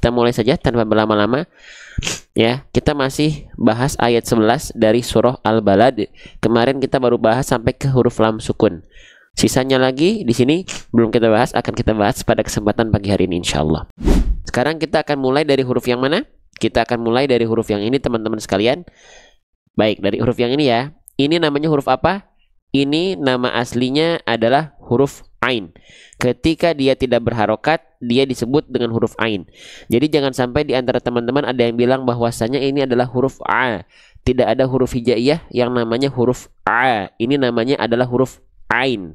kita mulai saja tanpa berlama-lama. Ya, kita masih bahas ayat 11 dari surah Al-Balad. Kemarin kita baru bahas sampai ke huruf lam sukun. Sisanya lagi di sini belum kita bahas, akan kita bahas pada kesempatan pagi hari ini insyaallah. Sekarang kita akan mulai dari huruf yang mana? Kita akan mulai dari huruf yang ini teman-teman sekalian. Baik, dari huruf yang ini ya. Ini namanya huruf apa? Ini nama aslinya adalah huruf Ain. Ketika dia tidak berharokat, dia disebut dengan huruf Ain. Jadi jangan sampai di antara teman-teman ada yang bilang bahwasanya ini adalah huruf A. Tidak ada huruf hijaiyah yang namanya huruf A. Ini namanya adalah huruf Ain.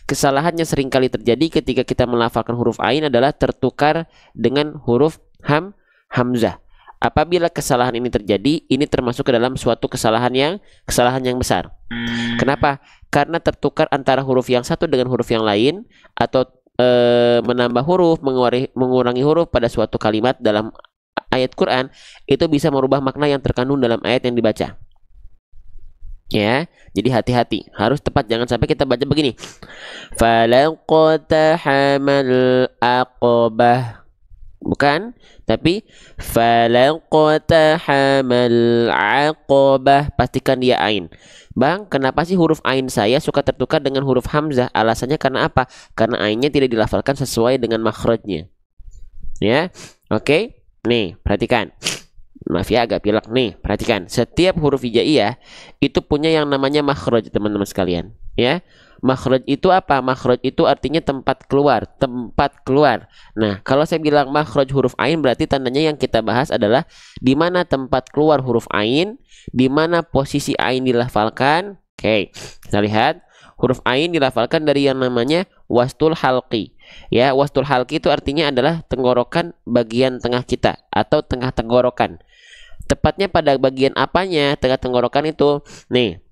Kesalahannya seringkali terjadi ketika kita melafalkan huruf Ain adalah tertukar dengan huruf Hamzah. Apabila kesalahan ini terjadi, ini termasuk ke dalam suatu kesalahan yang besar. Kenapa? Karena tertukar antara huruf yang satu dengan huruf yang lain, atau menambah huruf, mengurangi huruf pada suatu kalimat dalam ayat Quran, itu bisa merubah makna yang terkandung dalam ayat yang dibaca. Ya, jadi hati-hati, harus tepat, jangan sampai kita baca begini. Falaqtahamal aqabah. Bukan, tapi falaqtahamal aqabah, pastikan dia ain. Bang, kenapa sih huruf ain saya suka tertukar dengan huruf hamzah? Alasannya karena apa? Karena ainnya tidak dilafalkan sesuai dengan makhrajnya. Ya, oke. Nih, perhatikan. Maaf ya agak pilek nih, perhatikan. Setiap huruf hijaiyah itu punya yang namanya makhraj, teman-teman sekalian. Ya. Makhraj itu apa? Makhraj itu artinya tempat keluar, tempat keluar. Nah, kalau saya bilang makhraj huruf ain, berarti tandanya yang kita bahas adalah di mana tempat keluar huruf ain, di mana posisi ain dilafalkan. Oke, kita lihat. Huruf ain dilafalkan dari yang namanya wastul halqi. Ya, wastul halqi itu artinya adalah tenggorokan bagian tengah kita atau tengah tenggorokan. Tepatnya pada bagian apanya tengah tenggorokan itu? Nih.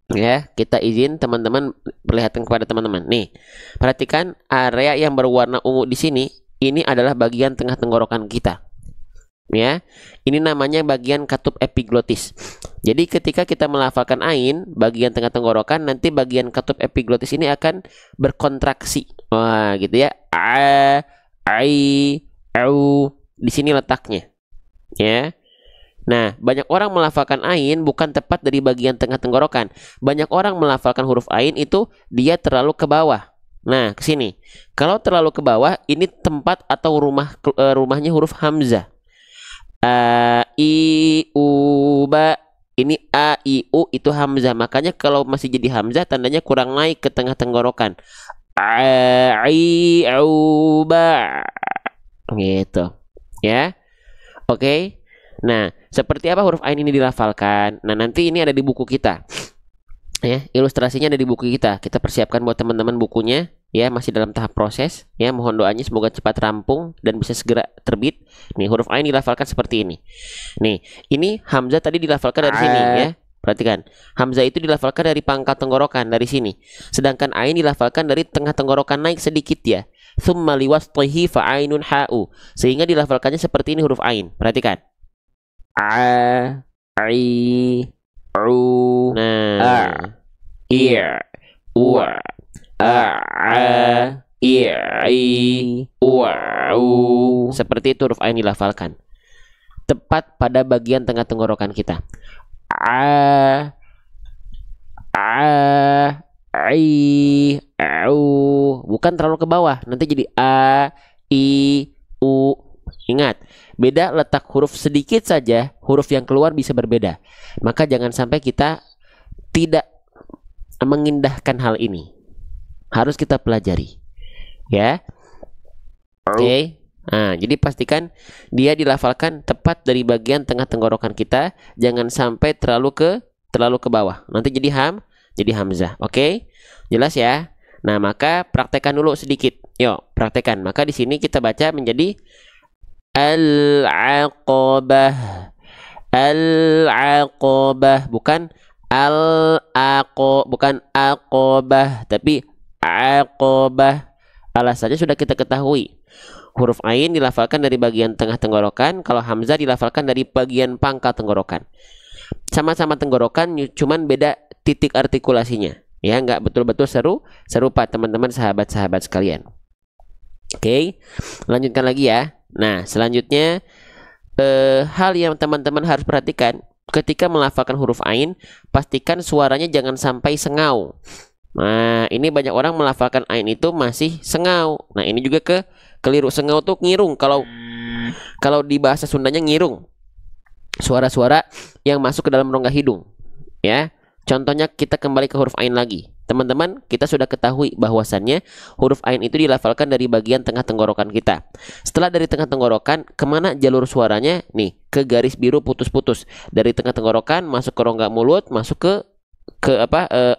Ya, kita izin teman-teman perlihatkan kepada teman-teman. Nih, perhatikan area yang berwarna ungu di sini. Ini adalah bagian tengah tenggorokan kita. Ya, ini namanya bagian katup epiglotis. Jadi ketika kita melafalkan ain, bagian tengah tenggorokan, nanti bagian katup epiglotis ini akan berkontraksi. Wah, gitu ya. A, ai, au. Di sini letaknya. Ya. Nah, banyak orang melafalkan ain bukan tepat dari bagian tengah tenggorokan. Banyak orang melafalkan huruf ain itu dia terlalu ke bawah. Nah, ke sini. Kalau terlalu ke bawah, ini tempat atau rumahnya huruf hamzah. A, i, u, ba. Ini a, i, u itu hamzah. Makanya kalau masih jadi hamzah, tandanya kurang naik ke tengah tenggorokan. A, i, u, ba. Gitu. Ya. Oke. Nah, seperti apa huruf ain ini dilafalkan? Nah, nanti ini ada di buku kita. Ya, ilustrasinya ada di buku kita. Kita persiapkan buat teman-teman bukunya. Ya, masih dalam tahap proses. Ya, mohon doanya semoga cepat rampung dan bisa segera terbit. Nih, huruf ain dilafalkan seperti ini. Nih, ini hamzah tadi dilafalkan dari sini ya. Perhatikan, hamzah itu dilafalkan dari pangkal tenggorokan dari sini. Sedangkan ain dilafalkan dari tengah tenggorokan naik sedikit ya. Tsumma liwasṭihi fa'ainun ha'u. Sehingga dilafalkannya seperti ini huruf ain. Perhatikan. A, I, U, nah, I, U, A, I, U. Seperti itu huruf ain dilafalkan. Tepat pada bagian tengah tenggorokan kita. A, I, U. Bukan terlalu ke bawah. Nanti jadi A, I, U. Ingat, beda letak huruf sedikit saja, huruf yang keluar bisa berbeda. Maka jangan sampai kita tidak mengindahkan hal ini. Harus kita pelajari. Ya. Oke. Nah, jadi pastikan dia dilafalkan tepat dari bagian tengah tenggorokan kita, jangan sampai terlalu ke bawah. Nanti jadi hamzah. Oke? Jelas ya? Nah, maka praktekkan dulu sedikit. Yuk, praktekkan. Maka di sini kita baca menjadi Al-Aqabah. Al-Aqabah, bukan bukan Aqabah, tapi Aqabah. Alasannya sudah kita ketahui. Huruf ain dilafalkan dari bagian tengah tenggorokan, kalau hamzah dilafalkan dari bagian pangkal tenggorokan. Sama-sama tenggorokan, cuman beda titik artikulasinya. Ya, nggak betul-betul serupa teman-teman sahabat-sahabat sekalian. Oke, lanjutkan lagi ya. Nah, selanjutnya hal yang teman-teman harus perhatikan ketika melafalkan huruf ain, pastikan suaranya jangan sampai sengau. Nah, ini banyak orang melafalkan ain itu masih sengau. Nah, ini juga keliru. Sengau tuh ngirung. Kalau di bahasa Sundanya ngirung. Suara-suara yang masuk ke dalam rongga hidung. Ya. Contohnya kita kembali ke huruf ain lagi. Teman-teman, kita sudah ketahui bahwasannya huruf ain itu dilafalkan dari bagian tengah tenggorokan kita. Setelah dari tengah tenggorokan, kemana jalur suaranya? Nih, ke garis biru putus-putus. Dari tengah tenggorokan masuk ke rongga mulut, masuk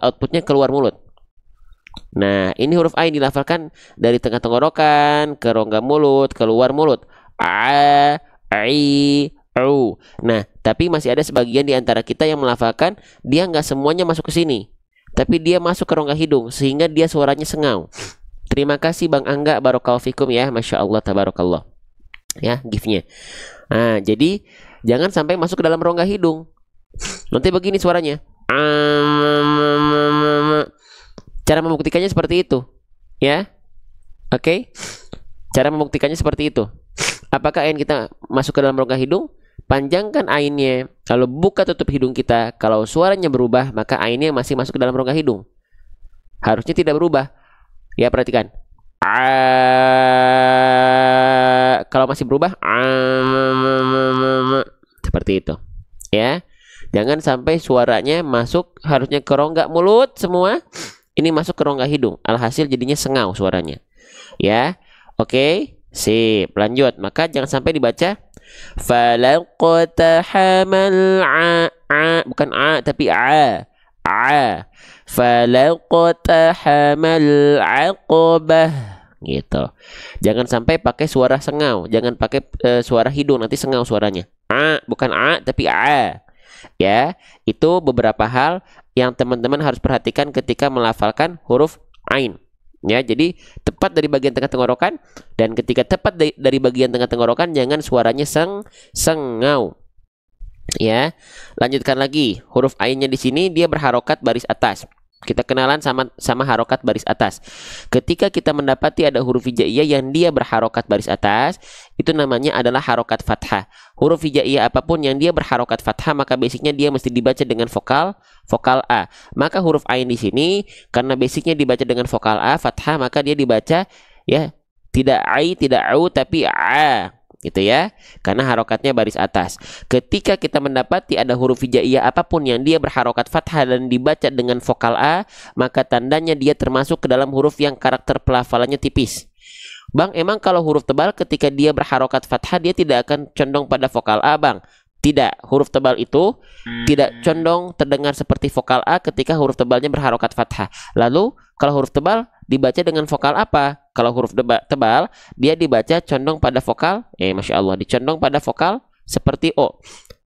outputnya keluar mulut. Nah, ini huruf ain dilafalkan dari tengah tenggorokan ke rongga mulut, keluar mulut. A, I, u. Nah, tapi masih ada sebagian di antara kita yang melafalkan dia nggak semuanya masuk ke sini, tapi dia masuk ke rongga hidung sehingga dia suaranya sengau. Terima kasih Bang Angga, barakallahu fikum ya, masya Allah tabarakallah. Ya, gift-nya. Nah, jadi jangan sampai masuk ke dalam rongga hidung. Nanti begini suaranya. Cara membuktikannya seperti itu, ya. Oke. Cara membuktikannya seperti itu. Apakah ain kita masuk ke dalam rongga hidung? Panjangkan ainnya, lalu buka tutup hidung kita. Kalau suaranya berubah, maka ainnya masih masuk ke dalam rongga hidung. Harusnya tidak berubah. Ya, perhatikan. Kalau masih berubah, seperti itu. Ya. Jangan sampai suaranya masuk harusnya ke rongga mulut semua. Ini masuk ke rongga hidung. Alhasil jadinya sengau suaranya. Ya. Oke. Sip. Lanjut. Maka jangan sampai dibaca falaqtahamal bukan tapi falaqtahamal aqabah gitu. Jangan sampai pakai suara sengau, jangan pakai suara hidung, nanti sengau suaranya. Bukan tapi ya. Itu beberapa hal yang teman-teman harus perhatikan ketika melafalkan huruf ain. Ya, jadi tepat dari bagian tengah tenggorokan, dan ketika tepat dari bagian tengah tenggorokan jangan suaranya sengau. Ya, lanjutkan lagi. Huruf ainnya di sini dia berharokat baris atas. Kita kenalan sama harokat baris atas. Ketika kita mendapati ada huruf hijaiyah yang dia berharokat baris atas, itu namanya adalah harokat fathah. Huruf hijaiyah apapun yang dia berharokat fathah, maka basicnya dia mesti dibaca dengan vokal A. Maka huruf ain di sini karena basicnya dibaca dengan vokal A fathah, maka dia dibaca ya tidak ai, tidak au, tapi a. Gitu ya, karena harokatnya baris atas. Ketika kita mendapati ada huruf hijaiyah apapun yang dia berharokat fathah dan dibaca dengan vokal A, maka tandanya dia termasuk ke dalam huruf yang karakter pelafalannya tipis. Bang, emang kalau huruf tebal ketika dia berharokat fathah dia tidak akan condong pada vokal A, Bang? Tidak, huruf tebal itu tidak condong terdengar seperti vokal A ketika huruf tebalnya berharokat fathah. Lalu kalau huruf tebal dibaca dengan vokal apa? Kalau huruf tebal dia dibaca condong pada vokal, masya Allah, dicondong pada vokal seperti O.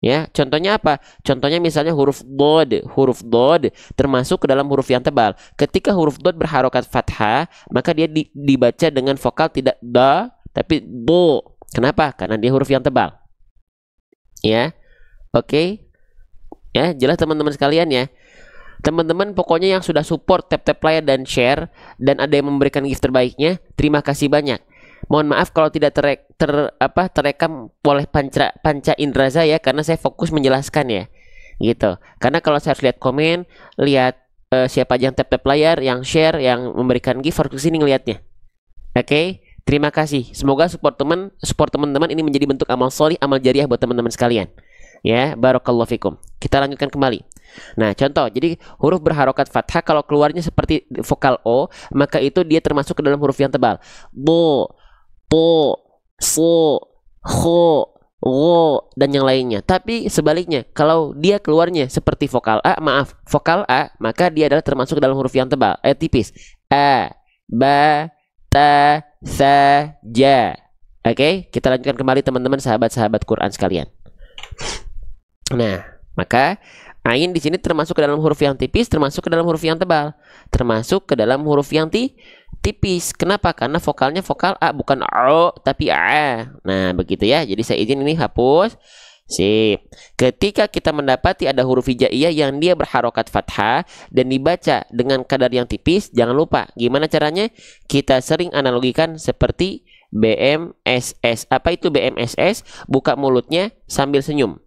Ya, contohnya apa? Contohnya misalnya huruf dod. Huruf dod termasuk ke dalam huruf yang tebal. Ketika huruf dod berharokat fathah, maka dia dibaca dengan vokal tidak da, tapi do. Kenapa? Karena dia huruf yang tebal. Ya, oke. Ya, jelas teman-teman sekalian ya. Teman-teman pokoknya yang sudah support tap layar dan share, dan ada yang memberikan gift terbaiknya, terima kasih banyak. Mohon maaf kalau tidak terekam oleh panca indera saya, karena saya fokus menjelaskan ya, gitu. Karena kalau saya harus lihat komen, lihat siapa aja yang tap layar, yang share, yang memberikan gift, harus kesini ngelihatnya. Oke, terima kasih. Semoga support teman-teman ini menjadi bentuk amal solih, amal jariah buat teman-teman sekalian. Ya, barakallahu fikum. Kita lanjutkan kembali. Nah, contoh, jadi huruf berharokat fathah kalau keluarnya seperti vokal O, maka itu dia termasuk ke dalam huruf yang tebal. Bo, po, so, ho, wo, dan yang lainnya. Tapi sebaliknya, kalau dia keluarnya seperti vokal A, maka dia adalah termasuk ke dalam huruf yang tebal, tipis. A, ba, ta, sa, ja. Oke, kita lanjutkan kembali teman-teman sahabat-sahabat Quran sekalian. Nah, maka ain di sini termasuk ke dalam huruf yang tipis, termasuk ke dalam huruf yang tebal, termasuk ke dalam huruf yang tipis. Kenapa? Karena vokalnya vokal A, bukan O tapi A. Nah, begitu ya. Jadi saya izin ini hapus. Sip. Ketika kita mendapati ada huruf hijaiyah yang dia berharokat fathah dan dibaca dengan kadar yang tipis, jangan lupa gimana caranya. Kita sering analogikan seperti BMSS. Apa itu BMSS? Buka mulutnya sambil senyum.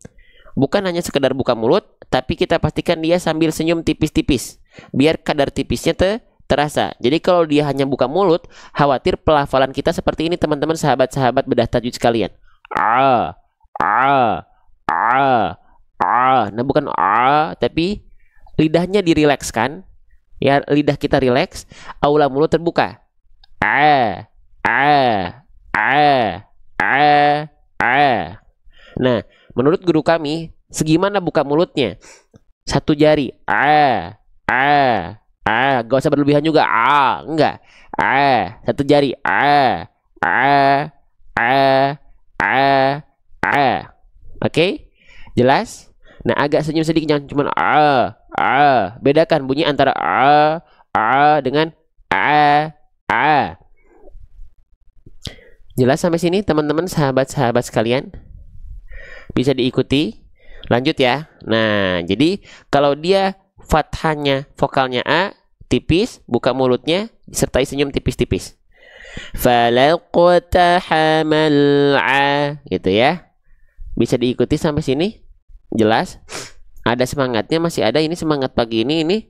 Bukan hanya sekedar buka mulut, tapi kita pastikan dia sambil senyum tipis-tipis, biar kadar tipisnya terasa. Jadi kalau dia hanya buka mulut, khawatir pelafalan kita seperti ini teman-teman, sahabat-sahabat bedah tajwid sekalian. A, a, a, a. Nah bukan a, tapi lidahnya dirilekskan. Ya, lidah kita rileks, aula mulut terbuka. A, a, a. Nah, menurut guru kami, segimana buka mulutnya? Satu jari. Gak usah berlebihan juga. Enggak. Satu jari. Oke? Jelas? Nah, agak senyum sedikit, jangan cuma bedakan bunyi antara dengan a. Jelas sampai sini teman-teman, sahabat-sahabat sekalian? Bisa diikuti. Lanjut ya. Nah, jadi kalau dia fathahnya vokalnya a, tipis, buka mulutnya disertai senyum tipis-tipis. Falaqtahamal a, gitu ya. Bisa diikuti sampai sini? Jelas? Ada semangatnya, masih ada ini semangat pagi ini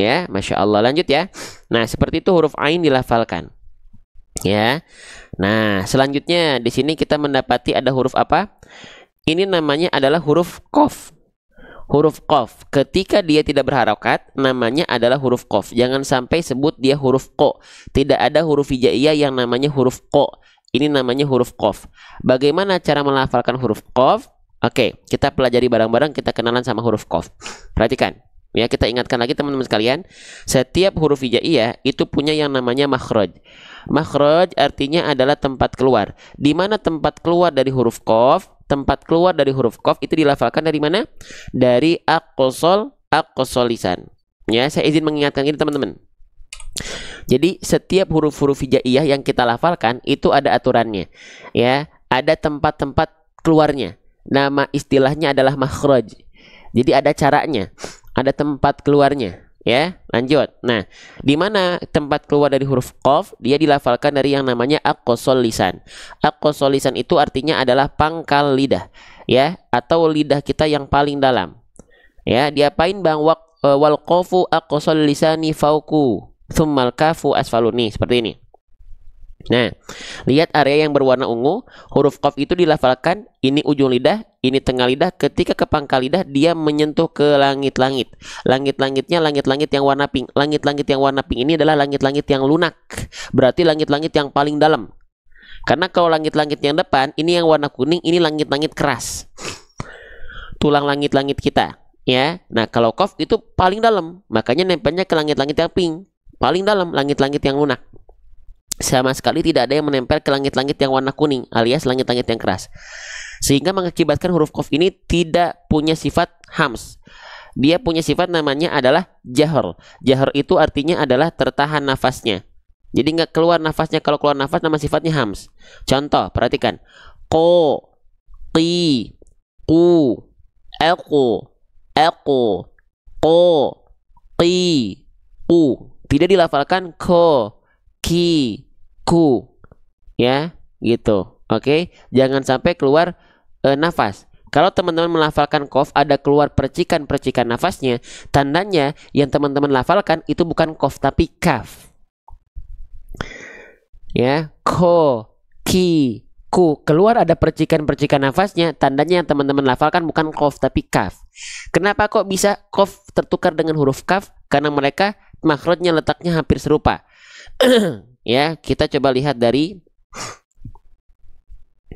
ya, Masya Allah. Lanjut ya. Nah, seperti itu huruf ain dilafalkan ya. Nah, selanjutnya di sini kita mendapati ada huruf apa? Ini namanya adalah huruf qaf. Huruf qaf, ketika dia tidak berharokat, namanya adalah huruf qaf. Jangan sampai sebut dia huruf ko. Tidak ada huruf hijaiyah yang namanya huruf ko. Ini namanya huruf qaf. Bagaimana cara melafalkan huruf qaf? Oke, kita pelajari bareng-bareng, kita kenalan sama huruf qaf. Perhatikan, ya, kita ingatkan lagi teman-teman sekalian, setiap huruf hijaiyah itu punya yang namanya makhraj. Makhraj artinya adalah tempat keluar. Di mana tempat keluar dari huruf qaf? Tempat keluar dari huruf qaf itu dilafalkan dari mana? Dari aqsal lisan. Ya, saya izin mengingatkan ini teman-teman. Jadi setiap huruf-huruf hijaiyah yang kita lafalkan itu ada aturannya. Ya, ada tempat-tempat keluarnya. Nama istilahnya adalah makhraj. Jadi ada caranya, ada tempat keluarnya. Ya, lanjut. Nah, di mana tempat keluar dari huruf qaf? Dia dilafalkan dari yang namanya aqsal lisan. Aqsal lisan itu artinya adalah pangkal lidah, ya, atau lidah kita yang paling dalam. Ya, diapain Bang? Wal qafu aqsal lisani fauku, tsummal kafu asfaluni, seperti ini. Nah, lihat area yang berwarna ungu, huruf qaf itu dilafalkan, ini ujung lidah, ini tengah lidah. Ketika ke pangkal lidah, dia menyentuh ke langit-langit. Langit-langitnya langit-langit yang warna pink. Langit-langit yang warna pink ini adalah langit-langit yang lunak. Berarti langit-langit yang paling dalam. Karena kalau langit-langit yang depan, ini yang warna kuning, ini langit-langit keras. Tulang langit-langit kita, ya. Nah, kalau qaf itu paling dalam, makanya nempelnya ke langit-langit yang pink. Paling dalam, langit-langit yang lunak. Sama sekali tidak ada yang menempel ke langit-langit yang warna kuning alias langit-langit yang keras, sehingga mengakibatkan huruf qaf ini tidak punya sifat hams. Dia punya sifat namanya adalah jahr. Jahr itu artinya adalah tertahan nafasnya, jadi nggak keluar nafasnya. Kalau keluar nafas nama sifatnya hams. Contoh, perhatikan: ko, qi, ku, aku, ko, qi, ku. Tidak dilafalkan ko, ki, ku, ya, gitu. Oke, jangan sampai keluar nafas. Kalau teman-teman melafalkan qaf ada keluar percikan-percikan nafasnya, tandanya yang teman-teman lafalkan itu bukan qaf tapi kaf. Ya, ko, ki, ku, keluar ada percikan-percikan nafasnya, tandanya yang teman-teman lafalkan bukan qaf tapi kaf. Kenapa kok bisa qaf tertukar dengan huruf kaf? Karena mereka makhrajnya letaknya hampir serupa. Ya, kita coba lihat dari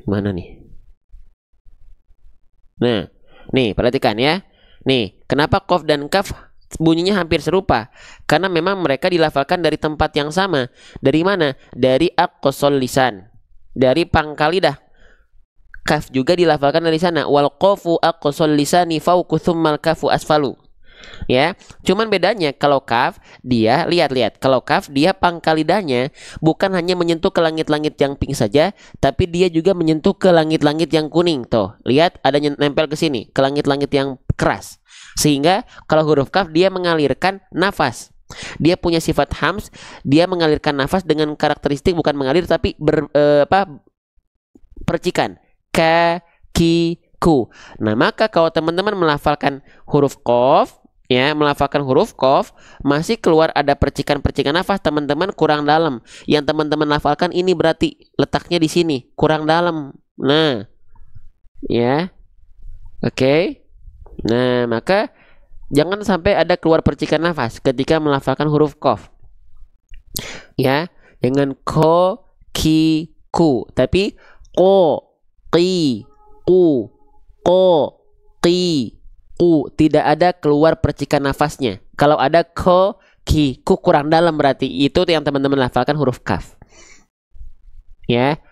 mana nih. Nah, nih perhatikan ya. Nih, kenapa qaf dan kaf bunyinya hampir serupa? Karena memang mereka dilafalkan dari tempat yang sama. Dari mana? Dari aqsal lisan, dari pangkal lidah. Kaf juga dilafalkan dari sana. Wal qafu aqsal lisani fawqu tsummal kafu asfalu. Ya, cuman bedanya kalau kaf dia lihat-lihat, kalau kaf dia pangkal lidahnya bukan hanya menyentuh ke langit-langit yang pink saja, tapi dia juga menyentuh ke langit-langit yang kuning. Tuh, lihat ada nempel ke sini, ke langit-langit yang keras. Sehingga kalau huruf kaf dia mengalirkan nafas. Dia punya sifat hams, dia mengalirkan nafas dengan karakteristik bukan mengalir tapi percikan. Ka, ki, ku. Nah, maka kalau teman-teman melafalkan huruf qaf, ya, melafalkan huruf qaf, masih keluar ada percikan-percikan nafas, teman-teman kurang dalam. Yang teman-teman lafalkan ini berarti letaknya di sini, kurang dalam. Nah, ya. Oke. Nah, maka jangan sampai ada keluar percikan nafas ketika melafalkan huruf qaf. Ya, dengan ko, ki, ku, tapi ko, qi, ku, ko, qi, ku, tidak ada keluar percikan nafasnya. Kalau ada ko, ki, ku kurang dalam berarti itu yang teman-teman lafalkan huruf kaf. Ya.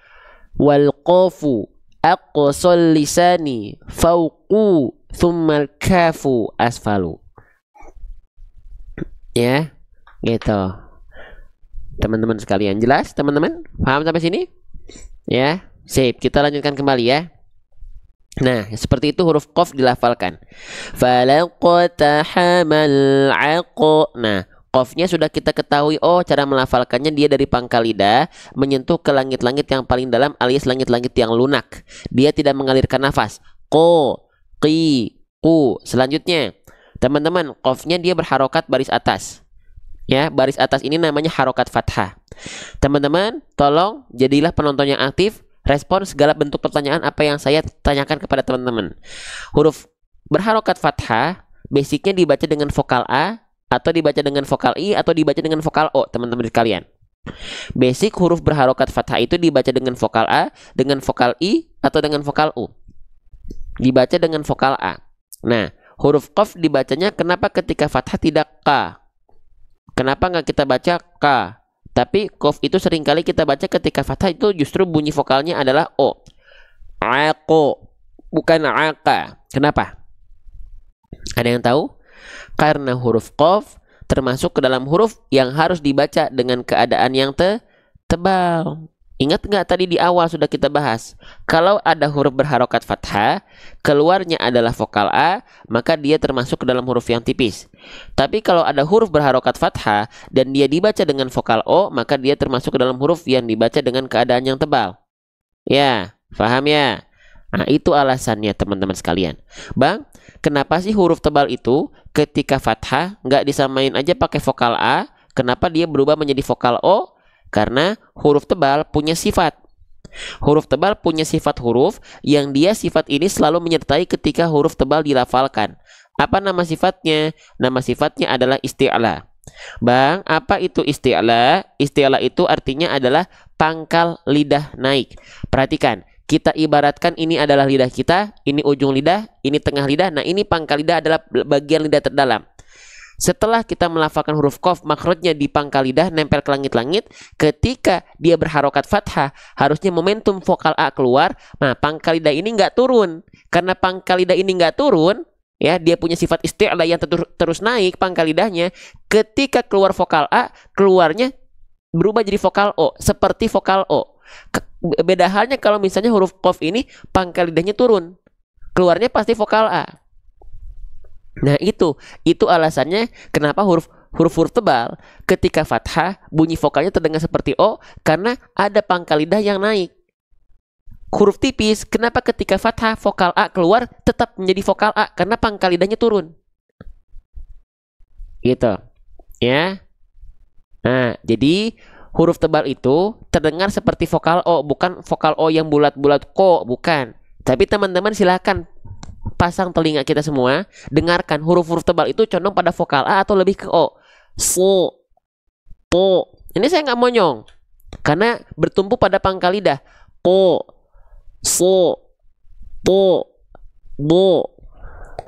Wal qafu aqsal lisani fauqu thummal kafu asfalu. Ya, gitu. Teman-teman sekalian, jelas teman-teman? Paham sampai sini? Ya, sip. Kita lanjutkan kembali ya. Nah, seperti itu huruf qaf dilafalkan. Falaqtahamal 'aq. Nah, qafnya sudah kita ketahui. Oh, cara melafalkannya dia dari pangkal lidah menyentuh ke langit-langit yang paling dalam alias langit-langit yang lunak. Dia tidak mengalirkan nafas. Ko, qi, ku. Selanjutnya, teman-teman, qafnya dia berharokat baris atas. Ya, baris atas ini namanya harokat fathah. Teman-teman, tolong jadilah penonton yang aktif. Respon segala bentuk pertanyaan apa yang saya tanyakan kepada teman-teman. Huruf berharokat fathah basicnya dibaca dengan vokal A, atau dibaca dengan vokal I, atau dibaca dengan vokal O, teman-teman sekalian. Basic huruf berharokat fathah itu dibaca dengan vokal A, dengan vokal I, atau dengan vokal U. Dibaca dengan vokal A. Nah, huruf qaf dibacanya kenapa ketika fathah tidak K? Kenapa nggak kita baca K? Tapi qaf itu seringkali kita baca ketika fathah itu justru bunyi vokalnya adalah O. Aqo, bukan aqa. Kenapa? Ada yang tahu? Karena huruf qaf termasuk ke dalam huruf yang harus dibaca dengan keadaan yang tebal. Ingat nggak tadi di awal sudah kita bahas? Kalau ada huruf berharokat fathah, keluarnya adalah vokal A, maka dia termasuk ke dalam huruf yang tipis. Tapi kalau ada huruf berharokat fathah dan dia dibaca dengan vokal O, maka dia termasuk ke dalam huruf yang dibaca dengan keadaan yang tebal. Ya, paham ya? Nah, itu alasannya teman-teman sekalian. Bang, kenapa sih huruf tebal itu ketika fathah nggak disamain aja pakai vokal A? Kenapa dia berubah menjadi vokal O? Karena huruf tebal punya sifat. Huruf tebal punya sifat huruf yang dia sifat ini selalu menyertai ketika huruf tebal dilafalkan. Apa nama sifatnya? Nama sifatnya adalah isti'la. Bang, apa itu isti'la? Isti'la itu artinya adalah pangkal lidah naik. Perhatikan, kita ibaratkan ini adalah lidah kita, ini ujung lidah, ini tengah lidah. Nah, ini pangkal lidah adalah bagian lidah terdalam. Setelah kita melafalkan huruf qaf, makhrajnya di pangkal lidah nempel ke langit-langit. Ketika dia berharokat fathah, harusnya momentum vokal A keluar. Nah, pangkal lidah ini nggak turun. Karena pangkal lidah ini nggak turun, ya, dia punya sifat isti'la yang terus naik pangkal lidahnya. Ketika keluar vokal A, keluarnya berubah jadi vokal O, seperti vokal O. Beda halnya kalau misalnya huruf qaf ini pangkal lidahnya turun, keluarnya pasti vokal A. Nah, itu alasannya kenapa huruf tebal ketika fathah bunyi vokalnya terdengar seperti O, karena ada pangkal lidah yang naik. Huruf tipis kenapa ketika fathah vokal A keluar tetap menjadi vokal A, karena pangkal lidahnya turun. Gitu. Ya. Nah, jadi huruf tebal itu terdengar seperti vokal O, bukan vokal O yang bulat-bulat ko, bukan. Tapi teman-teman silakan pasang telinga kita semua, dengarkan huruf-huruf tebal itu condong pada vokal A atau lebih ke O. So, po. Ini saya nggak monyong, karena bertumpu pada pangkal lidah. Po, so, po, bo.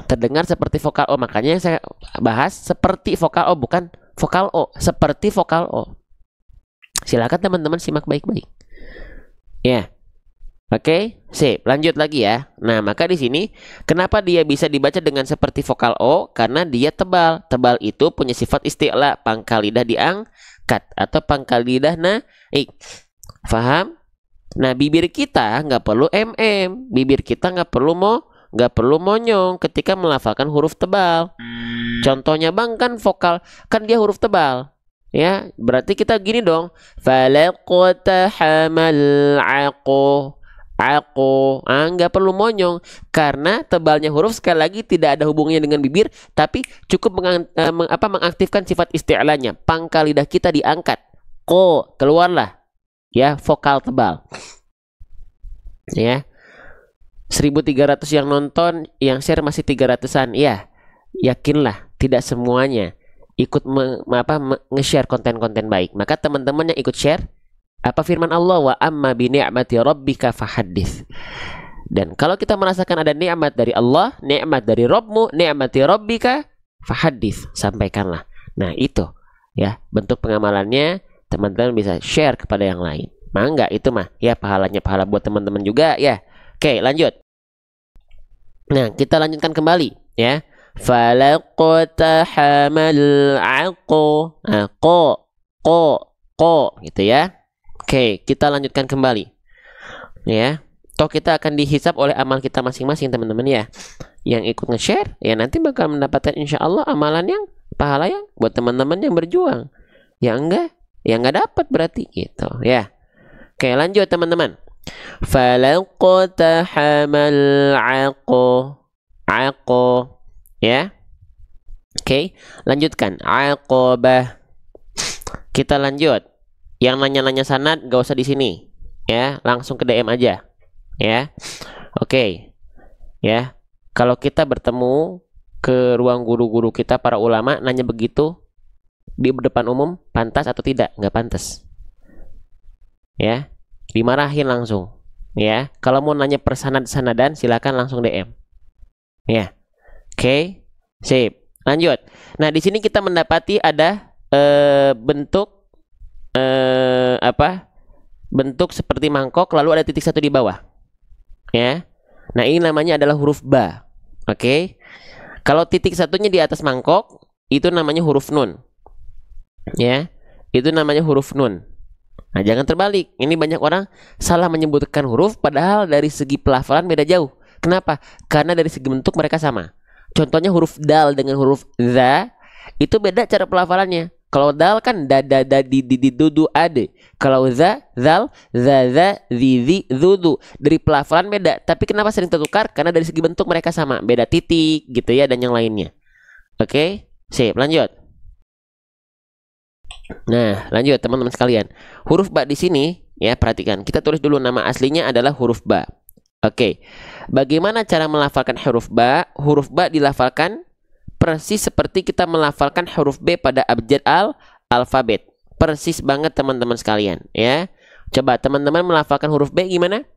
Terdengar seperti vokal O, makanya saya bahas seperti vokal O, bukan vokal O, seperti vokal O. Silakan teman-teman simak baik-baik. Ya. Oke, sip. Lanjut lagi ya. Nah, maka di sini kenapa dia bisa dibaca dengan seperti vokal O? Karena dia tebal. Tebal itu punya sifat isti'la, pangkal lidah diangkat atau pangkal lidah naik. Faham? Nah, bibir kita nggak perlu bibir kita nggak perlu monyong ketika melafalkan huruf tebal. Contohnya bang kan vokal, kan dia huruf tebal. Ya, berarti kita gini dong. Falaqtahamal aqu. Aku, nggak perlu monyong karena tebalnya huruf sekali lagi tidak ada hubungannya dengan bibir, tapi cukup mengaktifkan sifat isti'lanya. Pangkal lidah kita diangkat, keluarlah, ya vokal tebal. Ya, 1.300 yang nonton, yang share masih 300-an. Ya, yakinlah tidak semuanya ikut nge-share konten-konten baik. Maka teman-teman yang ikut share, apa firman Allah, wa amma bi ni'mati rabbika fahaddits. Dan kalau kita merasakan ada nikmat dari Allah, nikmat dari Rabbmu, ni'mati rabbika fahaddits, sampaikanlah. Nah, itu ya bentuk pengamalannya, teman-teman bisa share kepada yang lain. Mangga itu mah ya pahalanya pahala buat teman-teman juga ya. Oke, lanjut. Nah, kita lanjutkan kembali ya. Falaqtahamal aqu. Qo gitu ya. Oke, kita lanjutkan kembali. Ya. Toh kita akan dihisap oleh amal kita masing-masing, teman-teman ya. Yang ikut nge-share ya nanti bakal mendapatkan insya Allah amalan yang pahala yang buat teman-teman yang berjuang. Yang enggak, ya enggak dapat berarti gitu ya. Oke, lanjut teman-teman. Falaqtahamal aqu. Ya. Oke, lanjutkan. Aqabah. Kita lanjut. Yang nanya-nanya sanad gak usah di sini ya, langsung ke DM aja ya. Oke. Ya, kalau kita bertemu ke ruang guru-guru kita para ulama nanya begitu di depan umum, pantas atau tidak? Nggak pantas ya, dimarahin langsung ya. Kalau mau nanya persanad-sanadan silakan langsung DM ya. Oke, sip, lanjut. Nah, di sini kita mendapati ada bentuk bentuk seperti mangkok lalu ada titik satu di bawah ya. Nah, ini namanya adalah huruf ba. Oke. Kalau titik satunya di atas mangkok itu namanya huruf nun ya, itu namanya huruf nun. Nah, jangan terbalik, ini banyak orang salah menyebutkan huruf padahal dari segi pelafalan beda jauh. Kenapa? Karena dari segi bentuk mereka sama. Contohnya huruf dal dengan huruf za itu beda cara pelafalannya. Kalau dal kan da di dudu ade. Kalau za zal za zi zudu. Dari pelafalan beda. Tapi kenapa sering tertukar? Karena dari segi bentuk mereka sama, beda titik gitu ya dan yang lainnya. Oke, sip, lanjut. Nah, lanjut teman-teman sekalian. Huruf ba di sini ya, perhatikan. Kita tulis dulu nama aslinya adalah huruf ba. Oke. Bagaimana cara melafalkan huruf ba? Huruf ba dilafalkan persis seperti kita melafalkan huruf B pada abjad alfabet. Persis banget teman-teman sekalian ya. Coba teman-teman melafalkan huruf B gimana?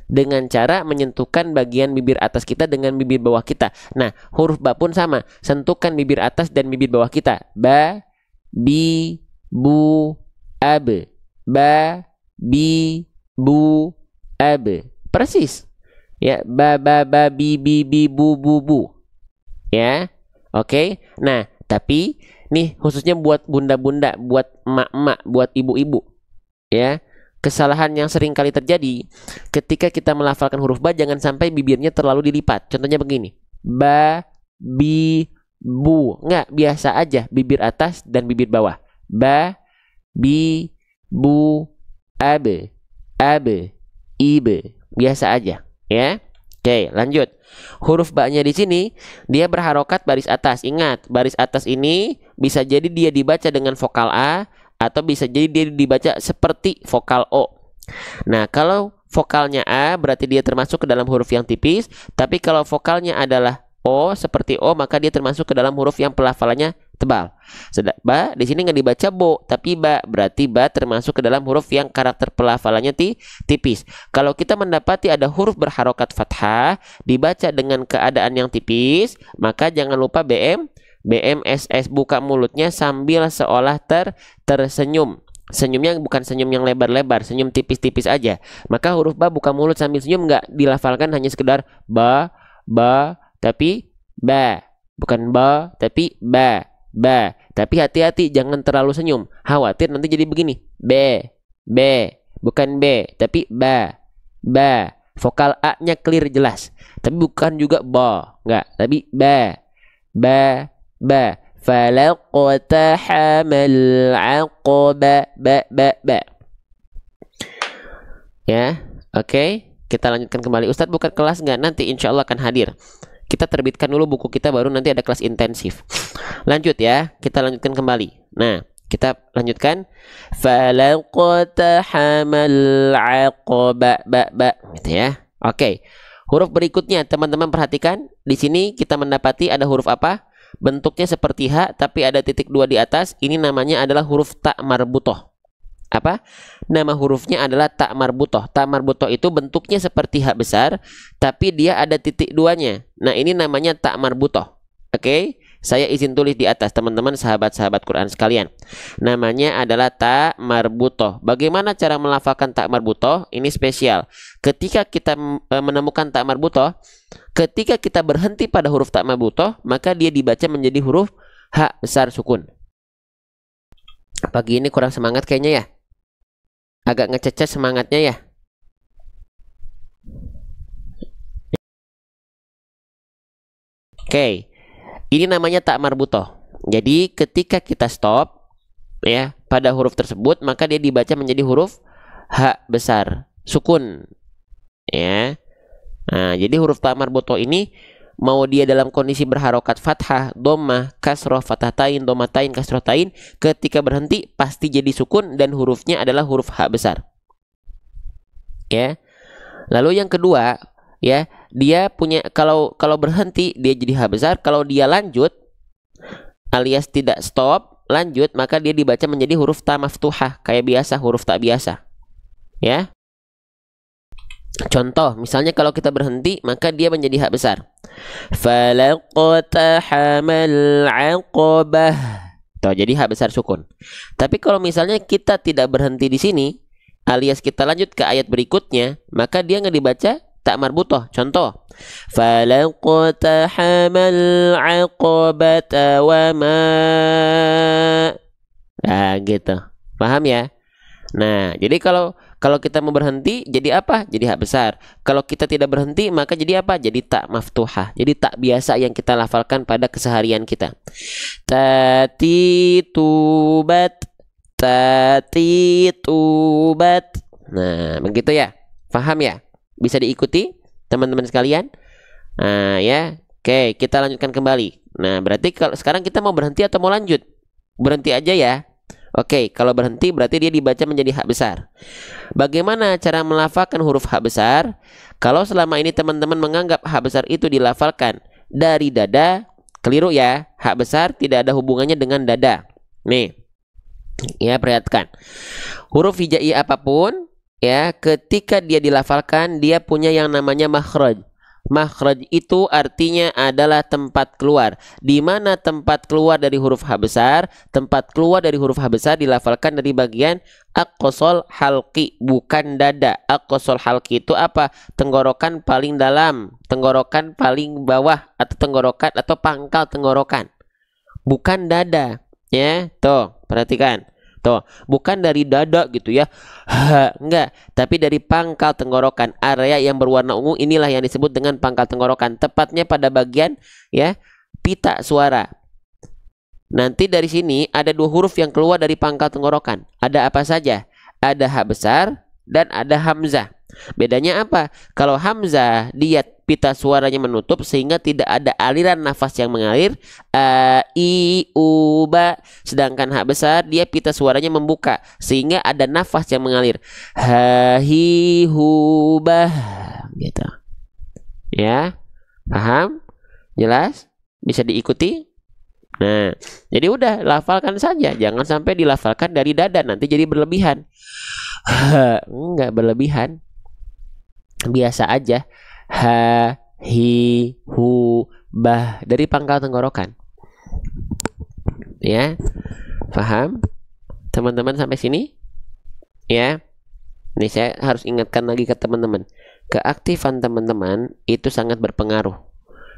Dengan cara menyentuhkan bagian bibir atas kita dengan bibir bawah kita. Nah, huruf ba pun sama. Sentuhkan bibir atas dan bibir bawah kita. Ba, bi, bu, ab. Ba, bi, bu, ab. Persis. Ya, ba, bi, bu, bu. Ya. Oke, nah tapi nih khususnya buat bunda-bunda, buat emak-emak, buat ibu-ibu ya. Kesalahan yang sering kali terjadi ketika kita melafalkan huruf ba, jangan sampai bibirnya terlalu dilipat. Contohnya begini, ba, bi, bu. Enggak, biasa aja bibir atas dan bibir bawah. Ba, bi, bu, ab, ibe. Biasa aja ya. Oke, lanjut. Huruf ba-nya di sini dia berharokat baris atas. Ingat, baris atas ini bisa jadi dia dibaca dengan vokal A atau bisa jadi dia dibaca seperti vokal O. Nah, kalau vokalnya A berarti dia termasuk ke dalam huruf yang tipis, tapi kalau vokalnya adalah O seperti O maka dia termasuk ke dalam huruf yang pelafalannya tebal. Ba di sini nggak dibaca bo tapi ba, berarti ba termasuk ke dalam huruf yang karakter pelafalannya tipis. Kalau kita mendapati ada huruf berharokat fathah dibaca dengan keadaan yang tipis, maka jangan lupa BMSS buka mulutnya sambil seolah tersenyum. Senyumnya bukan senyum yang lebar-lebar, senyum tipis-tipis aja. Maka huruf ba buka mulut sambil senyum nggak dilafalkan hanya sekedar ba, tapi ba, bukan ba tapi ba. Tapi hati-hati jangan terlalu senyum, khawatir nanti jadi begini, b, bukan b tapi ba. Vokal a nya clear jelas, tapi bukan juga ba, enggak, tapi ba, ba. Falaqtahamal aqaba, ba. Ya, oke. Kita lanjutkan kembali. Ustadz bukan kelas nggak? Nanti insya Allah akan hadir. Kita terbitkan dulu buku kita, baru nanti ada kelas intensif. Lanjut ya, kita lanjutkan kembali. Nah, kita lanjutkan. Falaqtahamal aqaba, ba. Gitu ya. Oke. Huruf berikutnya teman-teman perhatikan. Di sini kita mendapati ada huruf apa? Bentuknya seperti H tapi ada titik 2 di atas. Ini namanya adalah huruf ta marbutoh. Apa? Nama hurufnya adalah ta marbutoh. Ta marbutoh itu bentuknya seperti H besar tapi dia ada titik 2-nya. Nah, ini namanya ta marbutoh. Oke? Saya izin tulis di atas teman-teman sahabat-sahabat Quran sekalian. Namanya adalah ta marbutoh. Bagaimana cara melafalkan ta marbutoh? Ini spesial. Ketika kita menemukan ta marbutoh, ketika kita berhenti pada huruf ta marbutoh, maka dia dibaca menjadi huruf H besar sukun. Pagi ini kurang semangat kayaknya ya. Agak ngececet semangatnya ya. Oke. Ini namanya ta marbutoh. Jadi ketika kita stop ya pada huruf tersebut, maka dia dibaca menjadi huruf H besar sukun. Ya. Nah, jadi huruf ta marbutoh ini mau dia dalam kondisi berharokat fathah, dhammah, kasroh, fathatain, dhammatain, kasrohtain, ketika berhenti pasti jadi sukun dan hurufnya adalah huruf H besar. Ya. Lalu yang kedua, ya, dia punya kalau berhenti dia jadi H besar, kalau dia lanjut alias tidak stop, lanjut, maka dia dibaca menjadi huruf ta maftuhah kayak biasa, huruf ta biasa. Ya. Contoh, misalnya kalau kita berhenti maka dia menjadi H besar. Falaqtahamal aqabah. Tuh, jadi H besar sukun. Tapi kalau misalnya kita tidak berhenti di sini, alias kita lanjut ke ayat berikutnya, maka dia nggak dibaca ta marbutoh. Contoh, falaqtahamal aqabata wa ma. Nah, gitu. Paham ya? Nah, jadi kalau kita mau berhenti jadi apa? Jadi H besar. Kalau kita tidak berhenti maka jadi apa? Jadi ta maftuhah. Jadi tak biasa yang kita lafalkan pada keseharian kita. Tati tubat. Nah, begitu ya. Paham ya? Bisa diikuti teman-teman sekalian? Nah, ya. Oke, kita lanjutkan kembali. Nah, berarti kalau sekarang kita mau berhenti atau mau lanjut? Berhenti aja ya. Oke, kalau berhenti berarti dia dibaca menjadi H besar. Bagaimana cara melafalkan huruf H besar? Kalau selama ini teman-teman menganggap H besar itu dilafalkan dari dada, keliru ya. H besar tidak ada hubungannya dengan dada. Nih, ya perhatikan. Huruf hija'i apapun, ya, ketika dia dilafalkan, dia punya yang namanya makhraj. Makhraj itu artinya adalah tempat keluar. Di mana tempat keluar dari huruf H besar? Tempat keluar dari huruf H besar dilafalkan dari bagian aqsal halqi, bukan dada. Aqsal halqi itu apa? Tenggorokan paling dalam, tenggorokan paling bawah, atau tenggorokan atau pangkal tenggorokan. Bukan dada, ya. Tuh, perhatikan. Tuh, bukan dari dada gitu ya. Enggak, tapi dari pangkal tenggorokan. Area yang berwarna ungu inilah yang disebut dengan pangkal tenggorokan. Tepatnya pada bagian ya pita suara. Nanti dari sini ada dua huruf yang keluar dari pangkal tenggorokan. Ada apa saja? Ada H besar dan ada hamzah. Bedanya apa? Kalau hamzah dia pita suaranya menutup sehingga tidak ada aliran nafas yang mengalir, a, i, u, ba. Sedangkan H besar dia pita suaranya membuka sehingga ada nafas yang mengalir, ha, hi, hu, bah, gitu. Ya, paham? Jelas? Bisa diikuti? Nah, jadi udah lafalkan saja, jangan sampai dilafalkan dari dada, nanti jadi berlebihan. Enggak berlebihan, biasa aja. Ha, hi, hu, bah, dari pangkal tenggorokan. Ya, paham teman-teman sampai sini? Ya, ini saya harus ingatkan lagi ke teman-teman, keaktifan teman-teman itu sangat berpengaruh.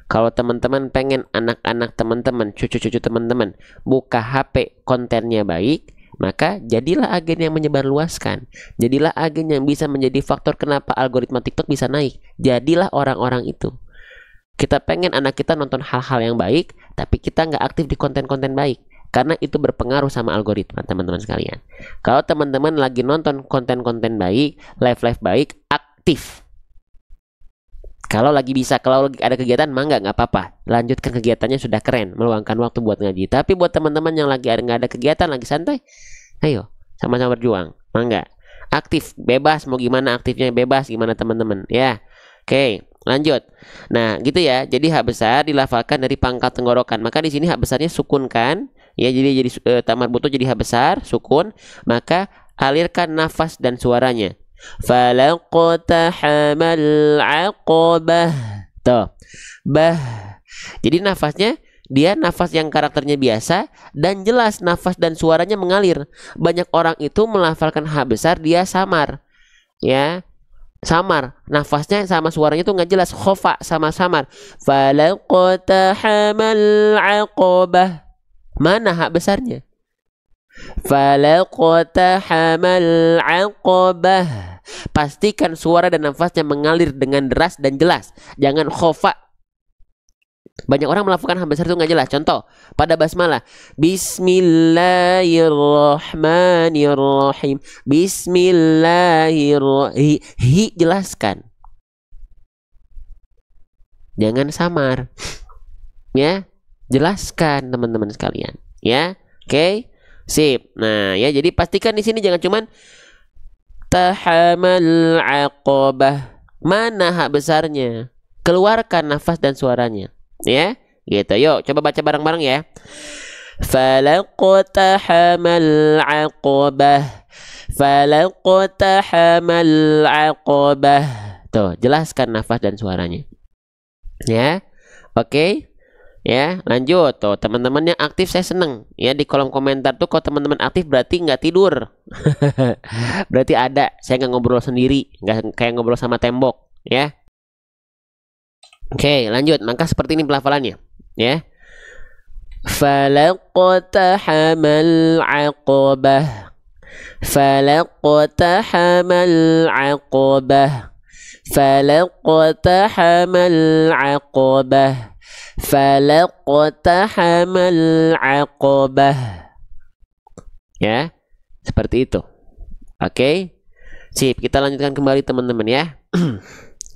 Kalau teman-teman pengen anak-anak teman-teman, cucu-cucu teman-teman buka HP kontennya baik, maka jadilah agen yang menyebarluaskan. Jadilah agen yang bisa menjadi faktor kenapa algoritma TikTok bisa naik. Jadilah orang-orang itu. Kita pengen anak kita nonton hal-hal yang baik, tapi kita nggak aktif di konten-konten baik. Karena itu berpengaruh sama algoritma, teman-teman sekalian. Kalau teman-teman lagi nonton konten-konten baik, live-live baik, aktif. Kalau lagi bisa, kalau lagi ada kegiatan, mangga nggak apa-apa. Lanjutkan kegiatannya, sudah keren, meluangkan waktu buat ngaji. Tapi buat teman-teman yang lagi nggak ada kegiatan, lagi santai, ayo sama-sama berjuang, mangga. Aktif, bebas, mau gimana aktifnya bebas, gimana teman-teman, ya. Oke, lanjut. Nah, gitu ya. Jadi hak besar dilafalkan dari pangkal tenggorokan. Maka di sini hak besarnya sukun kan? Ya, jadi tak marbuto jadi hak besar, sukun. Maka alirkan nafas dan suaranya. Falaqtahamal aqabah. Tuh. Bah. Jadi nafasnya dia nafas yang karakternya biasa dan jelas, nafas dan suaranya mengalir. Banyak orang itu melafalkan hak besar dia samar. Ya. Samar, nafasnya sama suaranya tuh nggak jelas, khofa sama samar. Falaqtahamal aqabah. Mana hak besarnya? Falaqtahamal aqabah. Pastikan suara dan nafasnya mengalir dengan deras dan jelas. Jangan khofa. Banyak orang melakukan hak besar itu nggak jelas. Contoh, pada basmalah, Bismillahirrahmanirrahim. Bismillahirrahmanirrahim. Hi jelaskan. Jangan samar. Ya, jelaskan teman-teman sekalian. Ya, oke. Sip. Nah, ya jadi pastikan di sini jangan cuman tahamal aqabah. Mana hak besarnya? Keluarkan nafas dan suaranya. Ya, gitu. Yuk, coba baca bareng-bareng ya. Falaqtahamal aqabah. Falaqtahamal aqabah. Tuh, jelaskan nafas dan suaranya. Ya. Oke. Ya, lanjut. Tuh, teman-teman yang aktif saya seneng. Ya, di kolom komentar tuh kalau teman-teman aktif berarti nggak tidur. Berarti ada. Saya nggak ngobrol sendiri, nggak kayak ngobrol sama tembok. Ya. Oke, lanjut. Maka seperti ini pelafalannya. Ya. Falaqtahamal aqabah. Falaqtahamal aqabah. Falaqtahamal aqabah. Falaqtahamal aqabah. Ya, seperti itu. Oke. Sip, kita lanjutkan kembali teman-teman ya.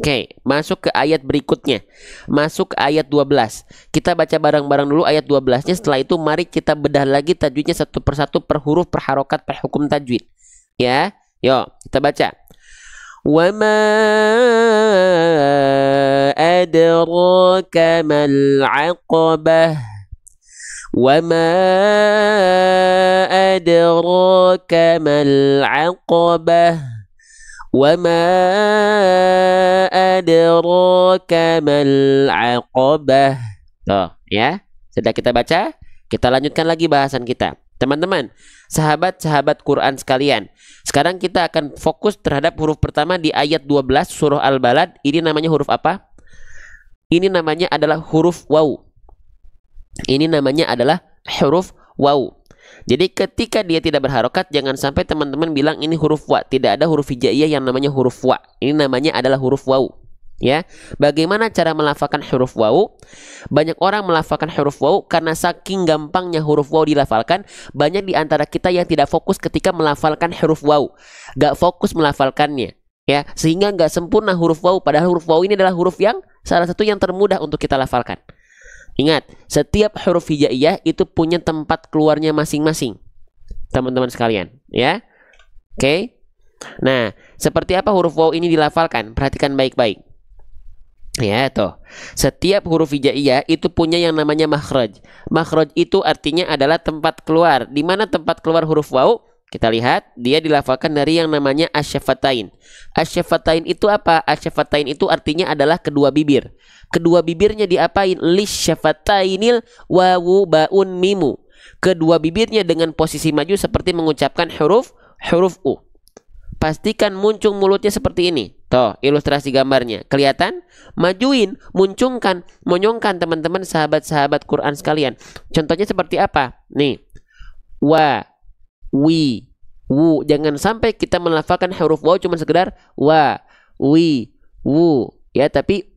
Oke, masuk ke ayat berikutnya. Masuk ke ayat 12. Kita baca bareng-bareng dulu ayat 12-nya. Setelah itu mari kita bedah lagi tajwidnya satu persatu, per huruf, per harokat, per hukum tajwid. Ya, yuk kita baca. Wa ma adraka mal aqabah. Wa ma adraka mal aqabah. Wa ma adraka mal aqabah. Tuh, ya. Sudah kita baca, kita lanjutkan lagi bahasan kita. Teman-teman, sahabat-sahabat Quran sekalian, sekarang kita akan fokus terhadap huruf pertama di ayat 12 surah Al-Balad. Ini namanya huruf apa? Ini namanya adalah huruf waw. Ini namanya adalah huruf waw. Jadi ketika dia tidak berharokat, jangan sampai teman-teman bilang ini huruf wa. Tidak ada huruf hijaiyah yang namanya huruf wa. Ini namanya adalah huruf waw. Ya, bagaimana cara melafalkan huruf waw? Banyak orang melafalkan huruf waw karena saking gampangnya huruf waw dilafalkan. Banyak di antara kita yang tidak fokus ketika melafalkan huruf waw, gak fokus melafalkannya, ya, sehingga gak sempurna huruf waw. Padahal huruf waw ini adalah huruf yang salah satu yang termudah untuk kita lafalkan. Ingat, setiap huruf hijaiyah itu punya tempat keluarnya masing-masing, teman-teman sekalian, ya. Oke. Nah, seperti apa huruf waw ini dilafalkan? Perhatikan baik-baik. Ya, tuh. Setiap huruf hijaiyah itu punya yang namanya makhraj. Makhraj itu artinya adalah tempat keluar. Di mana tempat keluar huruf waw? Kita lihat, dia dilafalkan dari yang namanya asyafatain. Asyafatain itu apa? Asyafatain itu artinya adalah kedua bibir. Kedua bibirnya diapain? Lisyafatainil wawu baun mimu. Kedua bibirnya dengan posisi maju seperti mengucapkan huruf U. Pastikan muncung mulutnya seperti ini. Tuh, ilustrasi gambarnya. Kelihatan? Majuin, muncungkan, monyongkan teman-teman sahabat-sahabat Quran sekalian. Contohnya seperti apa? Nih. Wa, wi, wu. Jangan sampai kita melafalkan huruf waw cuma sekedar wa, wi, wu. Ya, tapi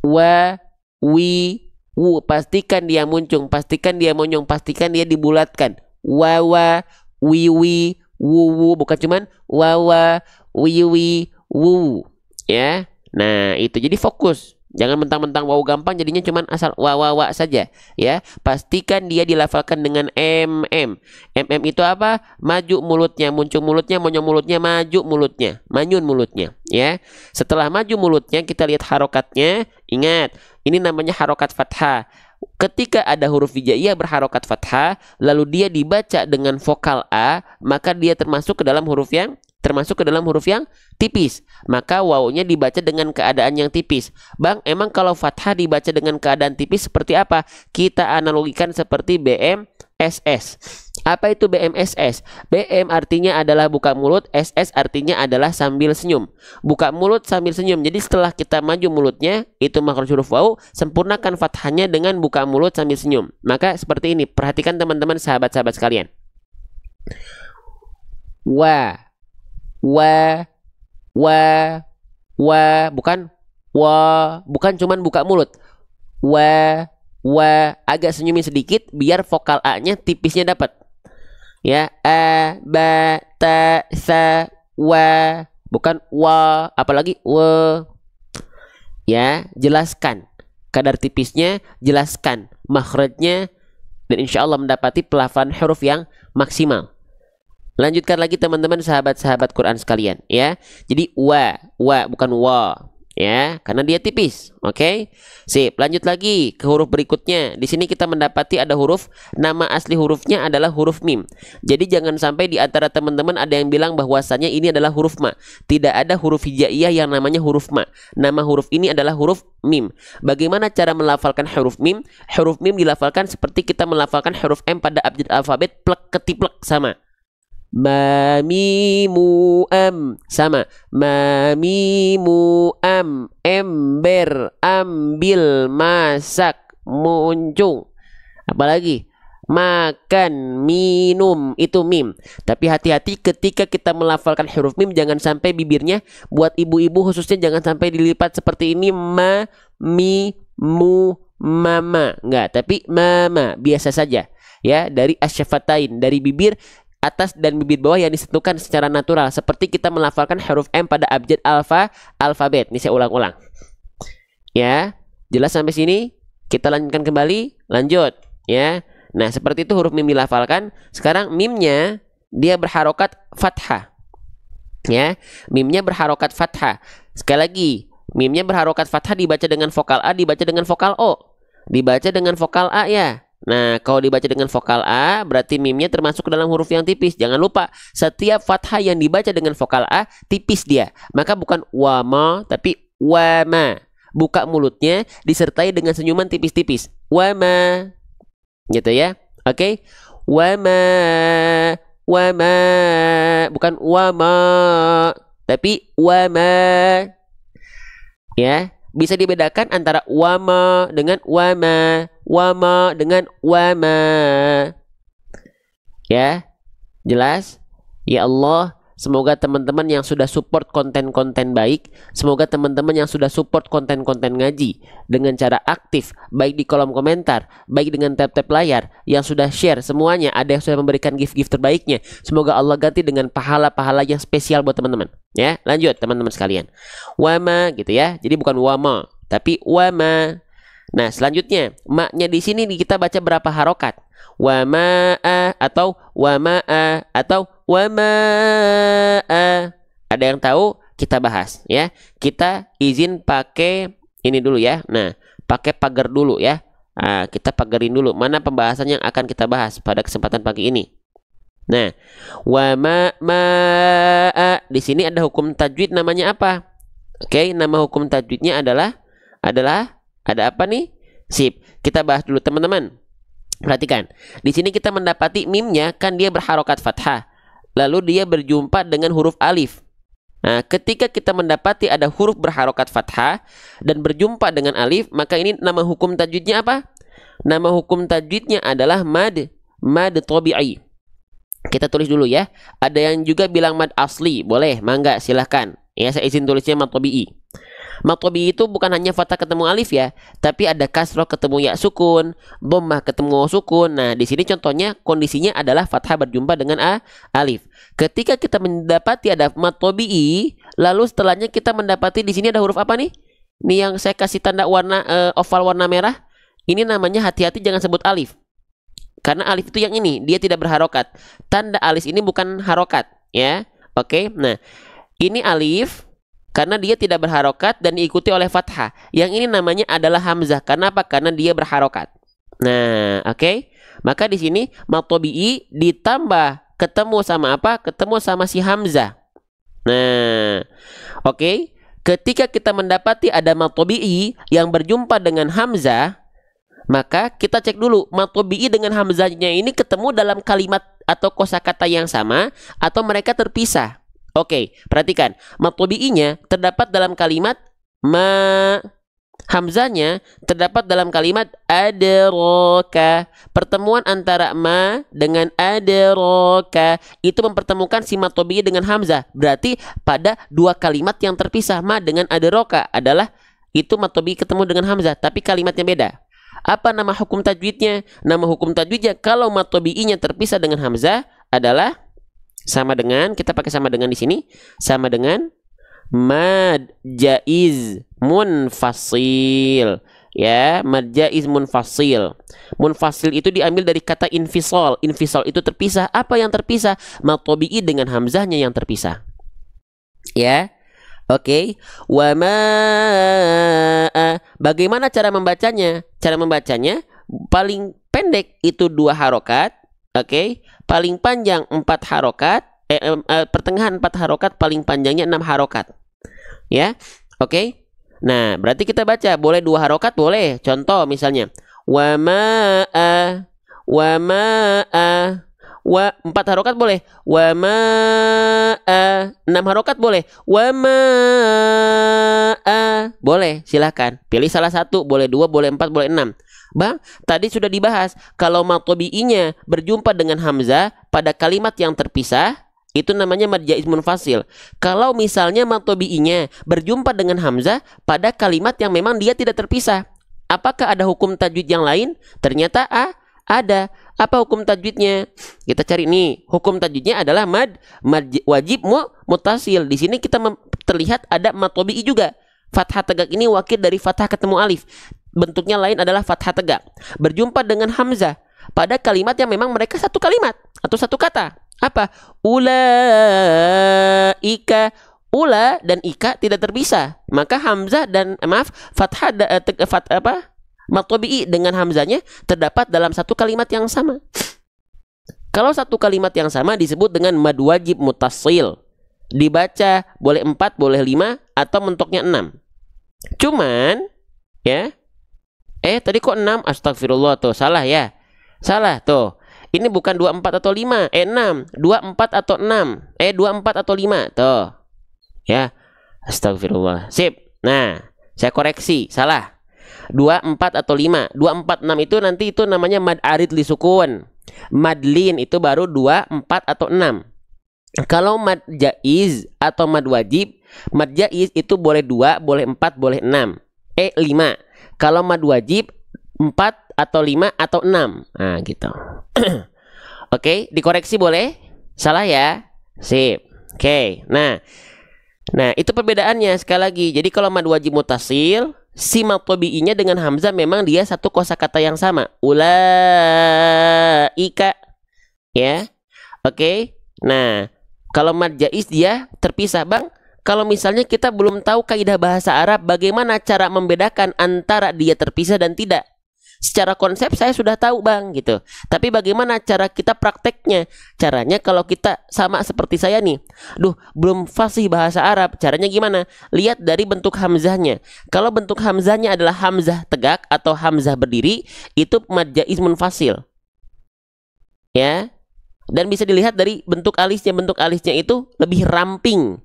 wa, wi, wu, pastikan dia muncung, pastikan dia monyong, pastikan dia dibulatkan. Wawa, wiwi, wuwu, bukan cuman wawa, wiwi, wuwu, ya. Nah, itu jadi fokus. Jangan mentang-mentang wow gampang jadinya cuman asal wawawa saja, ya. Pastikan dia dilafalkan dengan mm. Mm itu apa? Maju mulutnya, muncung mulutnya, monyong mulutnya, maju mulutnya, manyun mulutnya, ya. Setelah maju mulutnya kita lihat harokatnya. Ingat, ini namanya harokat fathah. Ketika ada huruf hijaiyah berharokat fathah, lalu dia dibaca dengan vokal a, maka dia termasuk ke dalam huruf yang tipis. Maka wawunya dibaca dengan keadaan yang tipis. Bang, emang kalau fathah dibaca dengan keadaan tipis seperti apa? Kita analogikan seperti BMSS. Apa itu BMSS? BM artinya adalah buka mulut, SS artinya adalah sambil senyum. Buka mulut sambil senyum. Jadi setelah kita maju mulutnya, itu makhraj huruf wawu, sempurnakan fathahnya dengan buka mulut sambil senyum. Maka seperti ini. Perhatikan teman-teman, sahabat-sahabat sekalian. Wa, bukan wa, bukan cuman buka mulut. Wa, agak senyumin sedikit biar vokal a-nya tipisnya dapat. Ya, a, ba, ta, sa, wa, bukan wa, apalagi wa. Ya, jelaskan kadar tipisnya, jelaskan makhrajnya, dan insya Allah mendapati pelafalan huruf yang maksimal. Lanjutkan lagi teman-teman, sahabat-sahabat Quran sekalian, ya. Jadi wa bukan wa, ya, karena dia tipis. Oke. Sip, lanjut lagi ke huruf berikutnya. Di sini kita mendapati ada huruf, nama asli hurufnya adalah huruf mim. Jadi jangan sampai di antara teman-teman ada yang bilang bahwasanya ini adalah huruf ma. Tidak ada huruf hijaiyah yang namanya huruf ma. Nama huruf ini adalah huruf mim. Bagaimana cara melafalkan huruf mim? Huruf mim dilafalkan seperti kita melafalkan huruf m pada abjad alfabet, plek ketiplek, sama. Mamimu am, sama. Mamimu am, ember, ambil, masak, muncung. Apalagi? Makan, minum, itu mim. Tapi hati-hati ketika kita melafalkan huruf mim, jangan sampai bibirnya, buat ibu-ibu khususnya, jangan sampai dilipat seperti ini, ma, mi, mu, mama. Enggak, tapi mama, biasa saja. Ya, dari asyafatain, dari bibir atas dan bibir bawah yang disentuhkan secara natural, seperti kita melafalkan huruf M pada abjad alfabet. Ini saya ulang-ulang. Ya, jelas sampai sini? Kita lanjutkan kembali. Lanjut, ya. Nah, seperti itu huruf mim dilafalkan. Sekarang mimnya dia berharokat fathah. Ya, mimnya berharokat fathah. Sekali lagi, mimnya berharokat fathah dibaca dengan vokal A, dibaca dengan vokal O. Dibaca dengan vokal A, ya. Nah, kalau dibaca dengan vokal A, berarti mimnya termasuk ke dalam huruf yang tipis. Jangan lupa, setiap fathah yang dibaca dengan vokal A, tipis dia. Maka bukan wama, tapi wama. Buka mulutnya, disertai dengan senyuman tipis-tipis. Wama. Gitu ya. Oke. Wama. Wama. Bukan wama, tapi wama. Ya. Bisa dibedakan antara wama dengan wama, wama dengan wama. Ya, jelas? Ya Allah, semoga teman-teman yang sudah support konten-konten baik, semoga teman-teman yang sudah support konten-konten ngaji dengan cara aktif, baik di kolom komentar, baik dengan tap-tap layar, yang sudah share semuanya, ada yang sudah memberikan gift-gift terbaiknya. Semoga Allah ganti dengan pahala-pahala yang spesial buat teman-teman. Ya, lanjut teman-teman sekalian. Wama gitu ya. Jadi bukan wama, tapi wama. Nah, selanjutnya maknya di sini kita baca berapa harokat? Wama'a atau wama'a atau wama'a. Ada yang tahu? Kita bahas ya. Kita izin pakai ini dulu ya. Nah, pakai pagar dulu ya. Nah, kita pagarin dulu mana pembahasan yang akan kita bahas pada kesempatan pagi ini. Nah, wama'a di sini ada hukum tajwid namanya apa? Oke, nama hukum tajwidnya adalah ada apa nih? Sip, kita bahas dulu teman-teman. Perhatikan, di sini kita mendapati mimnya kan dia berharokat fathah, lalu dia berjumpa dengan huruf alif. Nah, ketika kita mendapati ada huruf berharokat fathah dan berjumpa dengan alif, maka ini nama hukum tajwidnya apa? Nama hukum tajwidnya adalah mad tabi'i. Kita tulis dulu ya. Ada yang juga bilang mad asli, boleh, mangga, silahkan. Ya, saya izin tulisnya mad tabi'i. Mad tabi'i itu bukan hanya fathah ketemu alif ya, tapi ada kasroh ketemu ya sukun, dhammah ketemu sukun. Nah, di sini contohnya kondisinya adalah fathah berjumpa dengan alif. Ketika kita mendapati ada mad tabi'i, lalu setelahnya kita mendapati di sini ada huruf apa nih? Ini yang saya kasih tanda warna oval warna merah. Ini namanya hati-hati jangan sebut alif. Karena alif itu yang ini, dia tidak berharokat. Tanda alif ini bukan harokat, ya. Oke, nah ini alif karena dia tidak berharokat dan diikuti oleh fathah. Yang ini namanya adalah hamzah. Karena apa? Karena dia berharokat. Nah, oke. Maka di sini mad tabi'i ditambah ketemu sama apa? Ketemu sama si hamzah. Nah, oke. Ketika kita mendapati ada mad tabi'i yang berjumpa dengan hamzah, maka kita cek dulu mad tabi'i dengan hamzahnya ini ketemu dalam kalimat atau kosakata yang sama atau mereka terpisah. Oke, perhatikan. Mad tabi'inya terdapat dalam kalimat ma, hamzahnya terdapat dalam kalimat adraka. Pertemuan antara ma dengan adraka itu mempertemukan si mad tabi'i dengan hamzah. Berarti pada dua kalimat yang terpisah, ma dengan adraka adalah itu mad tabi'i ketemu dengan hamzah, tapi kalimatnya beda. Apa nama hukum tajwidnya? Nama hukum tajwidnya kalau mad tabi'inya terpisah dengan hamzah adalah sama dengan, kita pakai sama dengan di sini, sama dengan mad jaiz munfasil. Ya, mad jaiz munfasil. Munfasil itu diambil dari kata infisal. Infisal itu terpisah. Apa yang terpisah? Mad tabi'i dengan hamzahnya yang terpisah. Ya. Oke, wa ma, bagaimana cara membacanya? Cara membacanya paling pendek itu 2 harokat, oke. Paling panjang 4 harokat, pertengahan 4 harokat, paling panjangnya 6 harokat. Ya, oke. Nah, berarti kita baca boleh 2 harokat boleh. Contoh misalnya wa ma, wa ma, wa 4 harokat boleh, wa ma, 6 harokat boleh, wa ma, boleh, silahkan pilih salah satu, boleh 2, boleh 4, boleh 6. Bang, tadi sudah dibahas kalau mad tabi'inya berjumpa dengan hamzah pada kalimat yang terpisah itu namanya mad jaiz munfasil. Kalau misalnya mad tabi'inya berjumpa dengan hamzah pada kalimat yang memang dia tidak terpisah, apakah ada hukum tajwid yang lain? Ternyata ada. Apa hukum tajwidnya? Kita cari nih. Hukum tajwidnya adalah mad wajib mutasil. Di sini kita terlihat ada mad tabi'i juga. Fathah tegak ini wakil dari fathah ketemu alif. Bentuknya lain adalah fathah tegak. Berjumpa dengan hamzah pada kalimat yang memang mereka satu kalimat atau satu kata. Apa? Ulaika. Ula dan ika tidak terpisah. Maka hamzah dan fathah mad tabi'i dengan hamzahnya terdapat dalam satu kalimat yang sama. Kalau satu kalimat yang sama disebut dengan mad wajib mutasil. Dibaca boleh 4, boleh 5 atau mentoknya 6. Cuman ya, tadi kok 6? Astagfirullah, tuh salah ya. Salah tuh. Ini bukan 24 atau 5, 6, 24 atau 6, 24 atau 5 tuh. Ya. Astagfirullah. Sip. Nah, saya koreksi, salah. 24 atau 5. 24, 6 itu nanti itu namanya mad arid li sukun. Mad lin itu baru 24 atau 6. Kalau mad jaiz atau mad wajib, mad jaiz itu boleh 2, boleh 4, boleh 6. 5. Kalau mad wajib 4 atau 5 atau 6. Nah, gitu. Oke, dikoreksi boleh? Salah ya? Sip. Oke. Nah, itu perbedaannya sekali lagi. Jadi kalau mad wajib mutasil, si mad tabi'inya dengan hamzah memang dia satu kosakata yang sama. Ulaika. Ya. Oke. Nah, kalau mad jaiz dia terpisah, Bang. Kalau misalnya kita belum tahu kaidah bahasa Arab, bagaimana cara membedakan antara dia terpisah dan tidak? Secara konsep saya sudah tahu, Bang, gitu. Tapi bagaimana cara kita prakteknya? Caranya kalau kita sama seperti saya nih. Belum fasih bahasa Arab. Caranya gimana? Lihat dari bentuk hamzahnya. Kalau bentuk hamzahnya adalah hamzah tegak atau hamzah berdiri, itu mad jaiz munfasil. Ya. Dan bisa dilihat dari bentuk alisnya. Bentuk alisnya itu lebih ramping.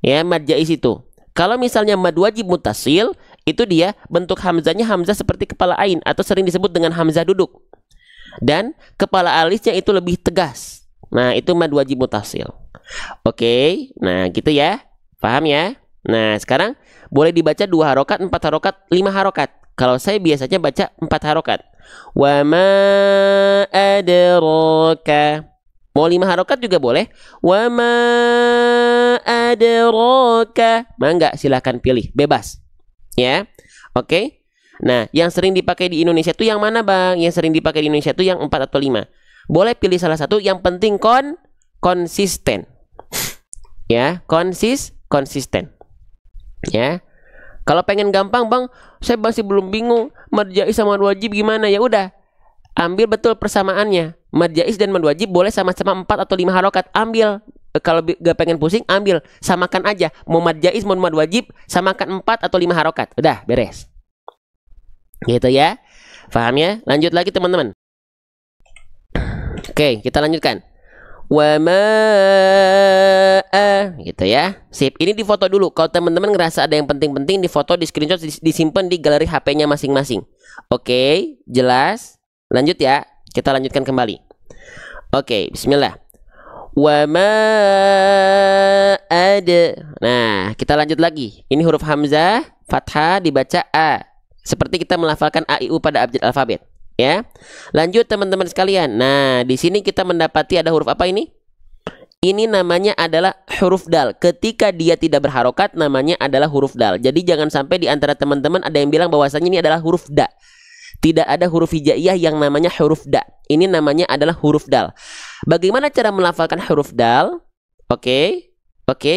Ya, mad jaiz itu. Kalau misalnya mad wajib mutasil, itu dia bentuk hamzahnya hamzah seperti kepala ain atau sering disebut dengan hamzah duduk. Dan kepala alisnya itu lebih tegas. Nah, itu mad wajib mutasil. Oke, nah gitu ya. Paham ya? Nah, sekarang Boleh dibaca 2 harokat, 4 harokat, 5 harokat. Kalau saya biasanya baca 4 harokat. Wa ma adraka. Mau 5 harokat juga boleh. Wa ma adraka. Mangga, silahkan pilih, bebas. Ya, oke. Nah, yang sering dipakai di Indonesia itu yang mana, Bang? Yang sering dipakai di Indonesia itu yang 4 atau 5. Boleh pilih salah satu, yang penting konsisten. Ya, konsisten. Ya. Kalau pengen gampang, Bang, saya masih belum bingung mad jaiz sama mad wajib gimana? Ya udah, ambil betul persamaannya. Mad jaiz dan mad wajib boleh sama-sama 4 atau 5 harokat. Ambil. Kalau gak pengen pusing, ambil, samakan aja. Mau mad jaiz mau mad wajib, samakan 4 atau 5 harokat. Udah, beres. Gitu ya. Paham ya? Lanjut lagi teman-teman. Oke, kita lanjutkan. Wa ma gitu ya. Sip. Ini difoto dulu. Kalau teman-teman ngerasa ada yang penting-penting, difoto, di screenshot, disimpan di galeri HP-nya masing-masing. Oke, jelas. Lanjut ya. Kita lanjutkan kembali. Oke, bismillah. Wa ma ada. Nah, kita lanjut lagi. Ini huruf hamzah, fathah dibaca a. Seperti kita melafalkan a i u pada abjad alfabet, ya. Lanjut teman-teman sekalian. Nah, di sini kita mendapati ada huruf apa ini? Ini namanya adalah huruf dal. Ketika dia tidak berharokat, namanya adalah huruf dal. Jadi jangan sampai di antara teman-teman ada yang bilang bahwasanya ini adalah huruf da. Tidak ada huruf hijaiyah yang namanya huruf da. Ini namanya adalah huruf dal. Bagaimana cara melafalkan huruf dal? Oke,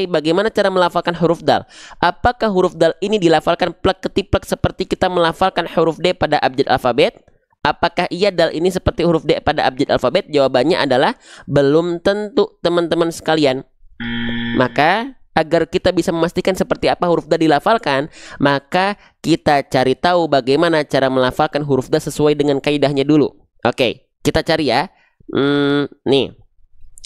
bagaimana cara melafalkan huruf dal? Apakah huruf dal ini dilafalkan plek ketiplek seperti kita melafalkan huruf D pada abjad alfabet? Apakah iya dal ini seperti huruf D pada abjad alfabet? Jawabannya adalah belum tentu teman-teman sekalian. Maka agar kita bisa memastikan seperti apa huruf dal dilafalkan, maka kita cari tahu bagaimana cara melafalkan huruf dal sesuai dengan kaidahnya dulu. Oke, kita cari ya. Nih,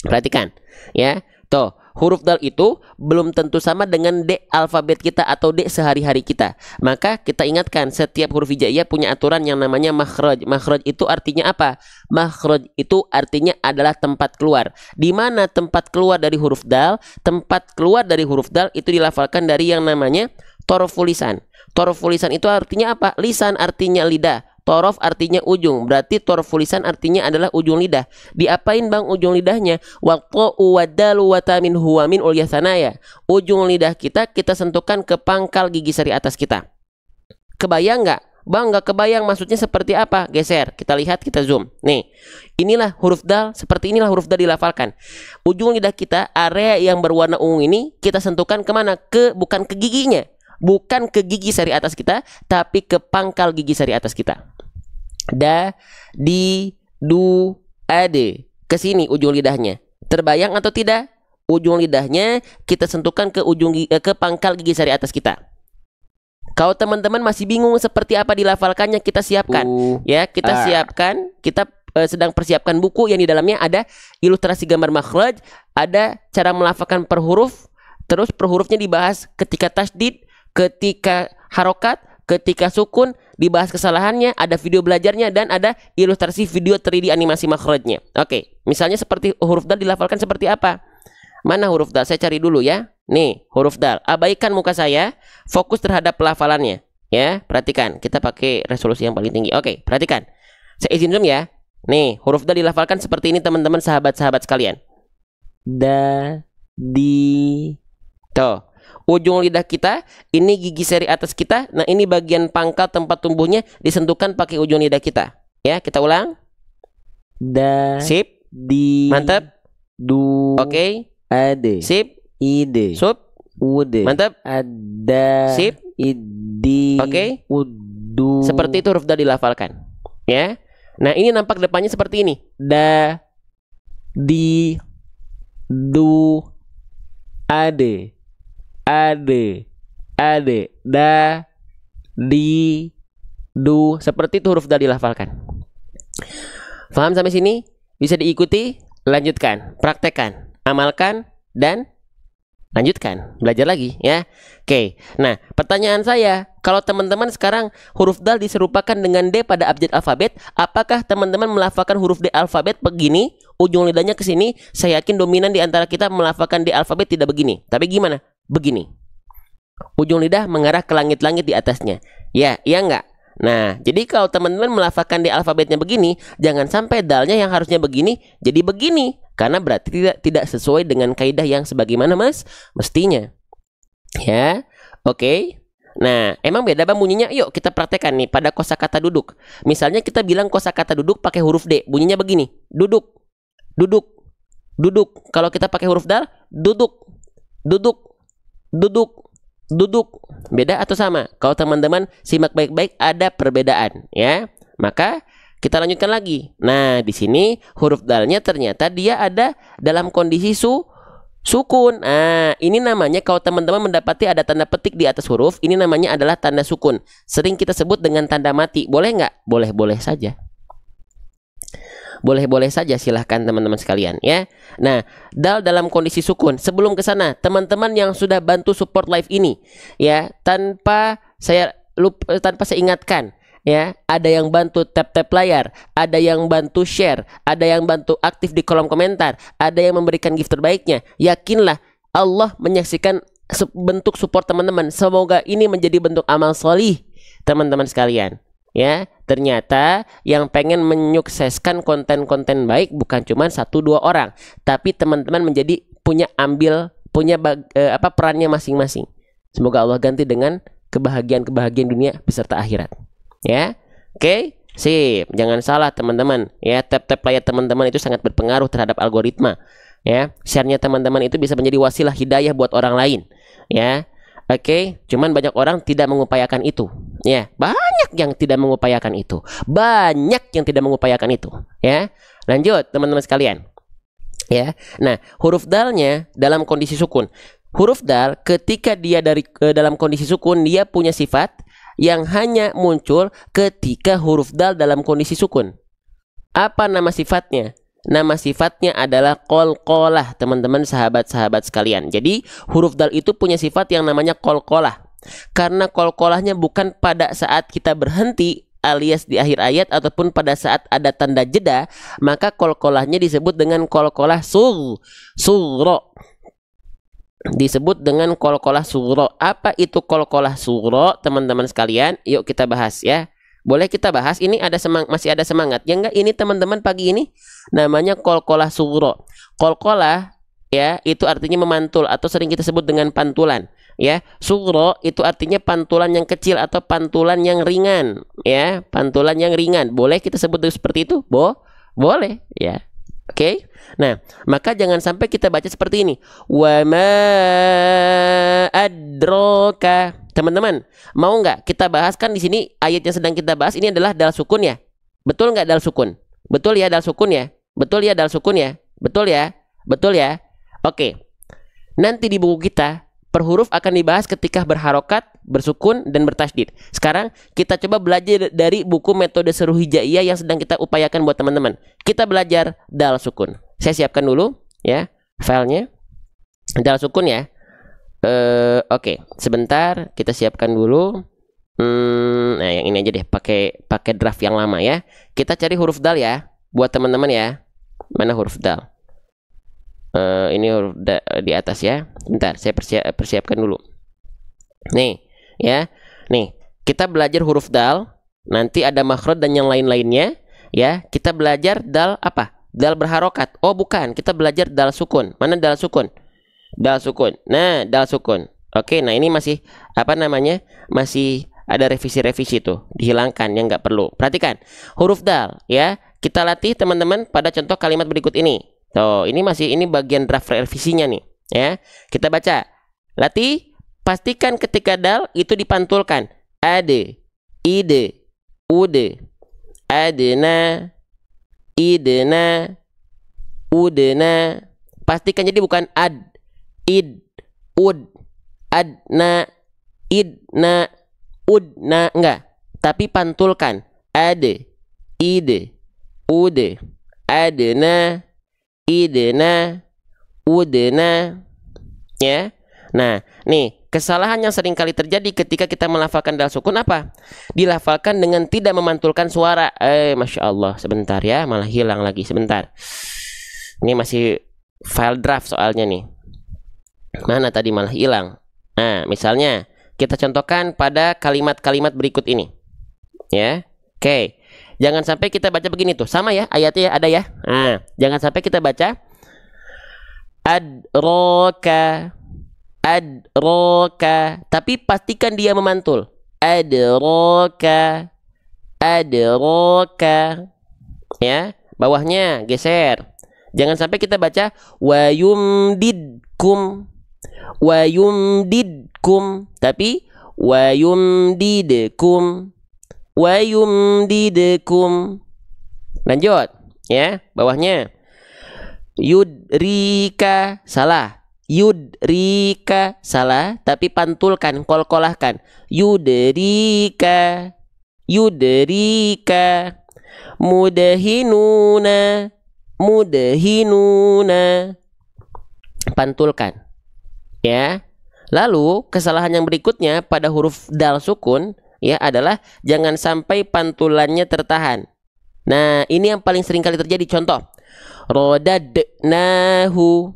perhatikan ya. Tuh, huruf dal itu belum tentu sama dengan D alfabet kita atau D sehari-hari kita. Maka kita ingatkan, setiap huruf hijaiyah punya aturan yang namanya makhraj. Makhraj itu artinya apa? Makhraj itu artinya adalah tempat keluar. Di mana tempat keluar dari huruf dal? Tempat keluar dari huruf dal itu dilafalkan dari yang namanya toroful lisan. Toroful lisan itu artinya apa? Lisan artinya lidah. Torof artinya ujung, berarti toroful lisan artinya adalah ujung lidah. Diapain Bang ujung lidahnya? Waqtu wadalu watamin huwa min ulyasanaya. Ujung lidah kita sentuhkan ke pangkal gigi seri atas kita. Kebayang nggak? Bang, nggak kebayang maksudnya seperti apa? Geser, kita lihat, kita zoom. Nih, inilah huruf dal, seperti inilah huruf dal dilafalkan. Ujung lidah kita, area yang berwarna ungu ini, kita sentuhkan kemana? Bukan ke giginya. Bukan ke gigi seri atas kita, tapi ke pangkal gigi seri atas kita. Da, di, du, ade. Ke sini ujung lidahnya. Terbayang atau tidak? Ujung lidahnya kita sentuhkan ke ke pangkal gigi seri atas kita. Kalau teman-teman masih bingung seperti apa dilafalkannya, kita siapkan. Ya, kita siapkan. Kita sedang persiapkan buku yang di dalamnya ada ilustrasi gambar makhraj, ada cara melafalkan per huruf, terus per hurufnya dibahas ketika tasydid, ketika harokat, ketika sukun, dibahas kesalahannya, ada video belajarnya, dan ada ilustrasi video 3D animasi makhrajnya. Oke, misalnya seperti huruf dal dilafalkan seperti apa? Mana huruf dal? Saya cari dulu ya. Nih, huruf dal. Abaikan muka saya, fokus terhadap pelafalannya. Ya, perhatikan. Kita pakai resolusi yang paling tinggi. Oke, perhatikan. Saya izin zoom ya. Nih, huruf dal dilafalkan seperti ini teman-teman, sahabat-sahabat sekalian. Da, di, tuh. Ujung lidah kita, ini gigi seri atas kita. Nah, ini bagian pangkal tempat tumbuhnya, disentuhkan pakai ujung lidah kita. Ya, kita ulang. Da, sip, di, mantap, du, oke, ade, sip, ide, sup, ude, mantap, ada, sip, idi, oke, udu. Seperti itu huruf dal dilafalkan. Ya. Nah, ini nampak depannya seperti ini. Da, di, du, ade, ade, da, di, du. Seperti itu huruf dal dilafalkan. Paham sampai sini? Bisa diikuti, lanjutkan, praktekkan, amalkan, dan lanjutkan, belajar lagi ya. Oke, nah pertanyaan saya, kalau teman-teman sekarang huruf dal diserupakan dengan D pada abjad alfabet, apakah teman-teman melafalkan huruf D alfabet begini, ujung lidahnya ke sini? Saya yakin dominan di antara kita melafalkan D alfabet tidak begini. Tapi gimana? Begini. ujung lidah mengarah ke langit-langit di atasnya. Ya, iya enggak? Nah, jadi kalau teman-teman melafalkan di alfabetnya begini, jangan sampai dalnya yang harusnya begini jadi begini, karena berarti tidak sesuai dengan kaidah yang sebagaimana mestinya. Ya, oke. Nah, emang beda bang bunyinya? Yuk kita praktekkan nih pada kosakata duduk. Misalnya kita bilang kosakata duduk pakai huruf D, bunyinya begini. Duduk, duduk, duduk. Kalau kita pakai huruf dal, duduk, duduk, duduk, duduk. Beda atau sama? Kalau teman-teman simak baik-baik ada perbedaan, ya. Maka kita lanjutkan lagi. Nah, di sini huruf dalnya ternyata dia ada dalam kondisi sukun. Nah, ini namanya kalau teman-teman mendapati ada tanda petik di atas huruf, ini namanya adalah tanda sukun. Sering kita sebut dengan tanda mati. Boleh nggak? Boleh-boleh saja. Boleh-boleh saja, silahkan teman-teman sekalian ya. Nah, dal dalam kondisi sukun. Sebelum ke sana, teman-teman yang sudah bantu support live ini ya, tanpa saya ingatkan ya, ada yang bantu tap-tap layar, ada yang bantu share, ada yang bantu aktif di kolom komentar, ada yang memberikan gift terbaiknya. Yakinlah Allah menyaksikan bentuk support teman-teman. Semoga ini menjadi bentuk amal solih teman-teman sekalian. Ya, ternyata yang pengen menyukseskan konten-konten baik bukan cuma 1-2 orang, tapi teman-teman menjadi punya perannya masing-masing. Semoga Allah ganti dengan kebahagiaan dunia beserta akhirat. Ya, oke, sip. Jangan salah teman-teman. Ya, tap-tap layar teman-teman itu sangat berpengaruh terhadap algoritma. Ya, share-nya teman-teman itu bisa menjadi wasilah hidayah buat orang lain. Ya, oke. Cuman banyak orang tidak mengupayakan itu. Ya, banyak yang tidak mengupayakan itu. Banyak yang tidak mengupayakan itu. Ya, lanjut teman-teman sekalian. Ya, nah huruf dalnya dalam kondisi sukun. Huruf dal ketika dia dalam kondisi sukun, dia punya sifat yang hanya muncul ketika huruf dal dalam kondisi sukun. Apa nama sifatnya? Nama sifatnya adalah qalqalah, teman-teman sahabat-sahabat sekalian. Jadi huruf dal itu punya sifat yang namanya qalqalah. Karena qalqalahnya bukan pada saat kita berhenti alias di akhir ayat ataupun pada saat ada tanda jeda, maka qalqalahnya disebut dengan qalqalah sughra. Disebut dengan qalqalah sughra. Apa itu qalqalah sughra, teman-teman sekalian? Yuk kita bahas ya. Boleh kita bahas, ini masih ada semangat. Ya enggak, ini teman-teman pagi ini namanya qalqalah sughra. Qalqalah ya, itu artinya memantul atau sering kita sebut dengan pantulan. Ya, sughra itu artinya pantulan yang kecil atau pantulan yang ringan. Ya, pantulan yang ringan. Boleh kita sebut seperti itu? Boleh ya. Oke. Nah, maka jangan sampai kita baca seperti ini. Wa ma adraka. Teman-teman, mau nggak kita bahas, kan di sini ayat yang sedang kita bahas ini adalah dal sukun ya? Betul nggak dal sukun? Betul ya dal sukun ya? Betul ya dal sukun ya? Betul ya? Betul ya? Oke. Nanti di buku kita per huruf akan dibahas ketika berharokat, bersukun, dan bertasydid. Sekarang kita coba belajar dari buku metode seru hijaiyah yang sedang kita upayakan buat teman-teman. Kita belajar dal sukun. Saya siapkan dulu ya filenya. Dal sukun ya. Oke, sebentar kita siapkan dulu. Nah, yang ini aja deh, pakai draft yang lama ya. Kita cari huruf dal ya buat teman-teman ya. Mana huruf dal? Ini huruf di atas ya. Bentar, saya persiapkan dulu. Nih, ya. Nih, kita belajar huruf dal. Nanti ada makhraj dan yang lain-lainnya. Ya, kita belajar dal apa? Dal berharokat. Oh, bukan. Kita belajar dal sukun. Mana dal sukun? Dal sukun. Nah, dal sukun. Oke, nah ini masih apa namanya? Masih ada revisi-revisi tuh. Dihilangkan yang nggak perlu. Perhatikan. Huruf dal, ya. Kita latih teman-teman pada contoh kalimat berikut ini. Tuh, ini bagian draft revisinya nih, ya. Kita baca. Latih, pastikan ketika dal itu dipantulkan. Ade, ide, ude, adena, idena, udena. Pastikan jadi bukan ad, id, ud, adna, idna, udna, enggak. Tapi pantulkan. Ade, ide, ude, adena, idena, udena, ya. Nah, nih kesalahan yang sering kali terjadi ketika kita melafalkan dal sukun apa? Dilafalkan dengan tidak memantulkan suara. Masya Allah, sebentar ya, malah hilang lagi, sebentar. Ini masih file draft soalnya nih. Mana tadi malah hilang. Nah, misalnya kita contohkan pada kalimat-kalimat berikut ini. Ya. Oke. Jangan sampai kita baca begini tuh. Sama ya ayatnya ada ya. Nah, jangan sampai kita baca adraka, adraka, tapi pastikan dia memantul. Adraka, adraka. Ya, bawahnya geser. Jangan sampai kita baca wayumdidkum, wayumdidkum, tapi wayumdidkum, wayumdidkum. Lanjut ya, bawahnya yudrika, salah. Yudrika, salah, tapi pantulkan, kolkolahkan. Yudrika, yudrika. Mudahinuna, mudahinuna. Pantulkan. Ya. Lalu kesalahan yang berikutnya pada huruf dal sukun ya adalah jangan sampai pantulannya tertahan. Nah, ini yang paling sering kali terjadi. Contoh, rodadnahu,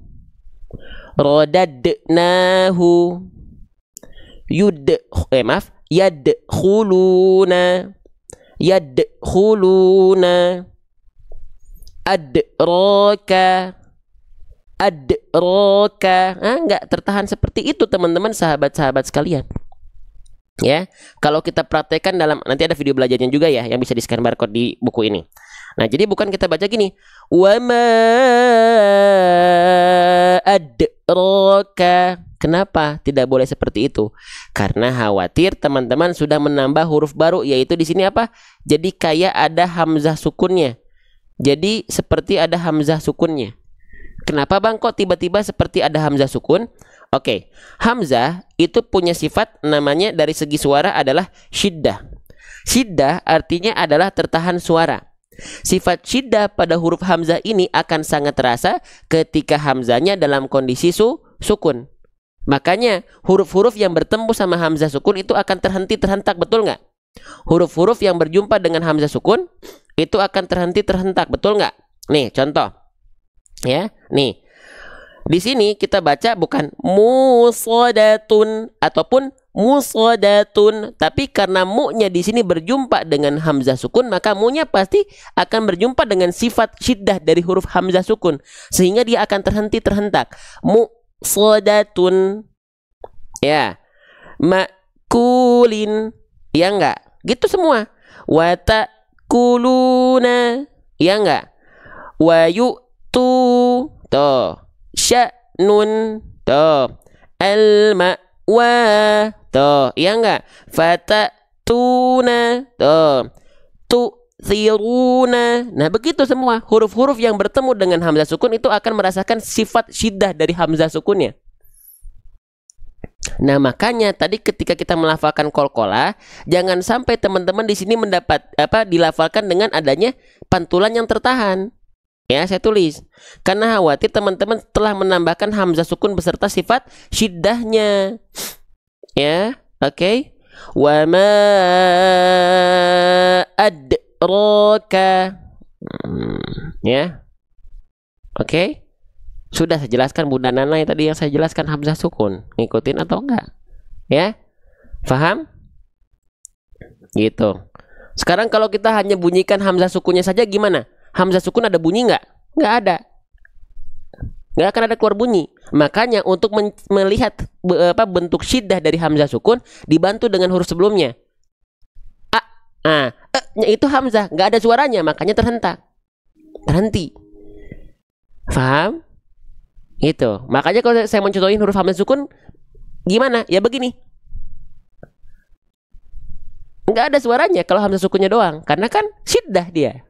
rodadnahu, yadkhuluna, yadkhuluna, adraka, adraka. Nggak tertahan seperti itu teman-teman, sahabat-sahabat sekalian. Ya, kalau kita praktekkan dalam, nanti ada video belajarnya juga ya yang bisa di scan barcode di buku ini. Nah, jadi bukan kita baca gini, wa ma adraka. Kenapa tidak boleh seperti itu? Karena khawatir teman-teman sudah menambah huruf baru, yaitu di sini apa? Jadi kayak ada hamzah sukunnya. Jadi seperti ada hamzah sukunnya. Kenapa Bang kok tiba-tiba seperti ada hamzah sukun? Oke, hamzah itu punya sifat namanya dari segi suara adalah syiddah. Syiddah artinya adalah tertahan suara. Sifat syiddah pada huruf hamzah ini akan sangat terasa ketika hamzahnya dalam kondisi sukun. Makanya huruf-huruf yang bertemu sama hamzah sukun itu akan terhenti terhentak, betul nggak? Huruf-huruf yang berjumpa dengan hamzah sukun itu akan terhenti terhentak, betul nggak? Nih contoh, ya, nih. Di sini kita baca bukan musodatun ataupun musodatun, tapi karena mu-nya di sini berjumpa dengan hamzah sukun, maka mu-nya pasti akan berjumpa dengan sifat syiddah dari huruf hamzah sukun, sehingga dia akan terhenti terhentak. Musodatun, ya, makulin, ya enggak? Gitu semua. Watakuluna, ya enggak? Wayutu, tuh. Sya'nun, tuh. Al-ma'wa, tuh. Ya enggak? Fatatuna, tuh. Tu'thiruna. Nah, begitu semua. Huruf-huruf yang bertemu dengan hamzah sukun itu akan merasakan sifat syiddah dari hamzah sukunnya. Nah, makanya tadi ketika kita melafalkan qalqalah, jangan sampai teman-teman di sini mendapat dilafalkan dengan adanya pantulan yang tertahan. Ya, saya tulis karena khawatir teman-teman telah menambahkan hamzah sukun beserta sifat syiddahnya. Ya, oke. Wa ma adraka. Ya. Oke. Sudah saya jelaskan Bunda Nana tadi yang saya jelaskan hamzah sukun. Ngikutin atau enggak? Ya. Paham? Gitu. Sekarang kalau kita hanya bunyikan hamzah sukunnya saja gimana? Hamzah sukun ada bunyi nggak? Nggak ada. Nggak akan ada keluar bunyi. Makanya untuk melihat bentuk syiddah dari hamzah sukun dibantu dengan huruf sebelumnya. Itu hamzah, nggak ada suaranya, makanya terhentak, terhenti. Paham? Itu. Makanya kalau saya mencontohin huruf hamzah sukun, gimana? Ya begini. Nggak ada suaranya kalau hamzah sukunnya doang, karena kan syiddah dia.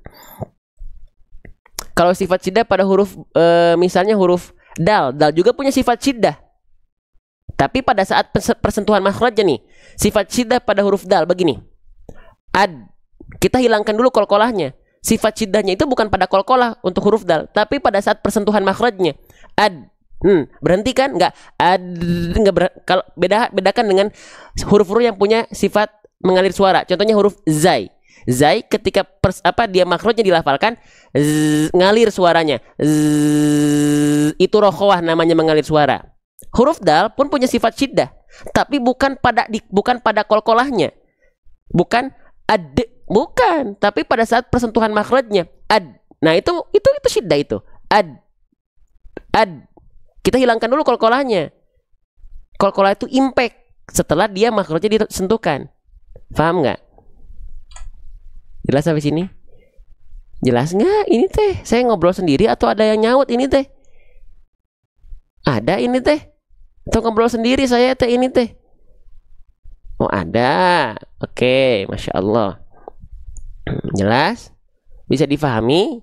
Kalau sifat syiddah pada huruf misalnya huruf dal, dal juga punya sifat syiddah. Tapi pada saat persentuhan makhrajnya nih, sifat syiddah pada huruf dal begini. Ad. Kita hilangkan dulu qalqalahnya. Sifat syiddahnya itu bukan pada qalqalah untuk huruf dal, tapi pada saat persentuhan makhrajnya. Ad. Berhenti kan? Enggak. Ad, enggak kalau bedakan dengan huruf-huruf yang punya sifat mengalir suara. Contohnya huruf zai. Zai ketika dia makhrajnya dilafalkan ngalir suaranya. Itu rokhawah namanya mengalir suara. Huruf dal pun punya sifat syiddah, tapi bukan pada kolkolahnya. Bukan ad, bukan, tapi pada saat persentuhan makhrajnya ad. Nah, itu syiddah itu. Ad. Kita hilangkan dulu kolkolahnya. Kolkolah itu impact setelah dia makhrajnya disentuhkan. Paham nggak? Jelas sampai sini? Jelas nggak? Ini teh saya ngobrol sendiri atau ada yang nyaut ini teh? Ada ini teh? Atau ngobrol sendiri saya teh ini teh? Oh ada. Oke, Masya Allah. Jelas? Bisa difahami?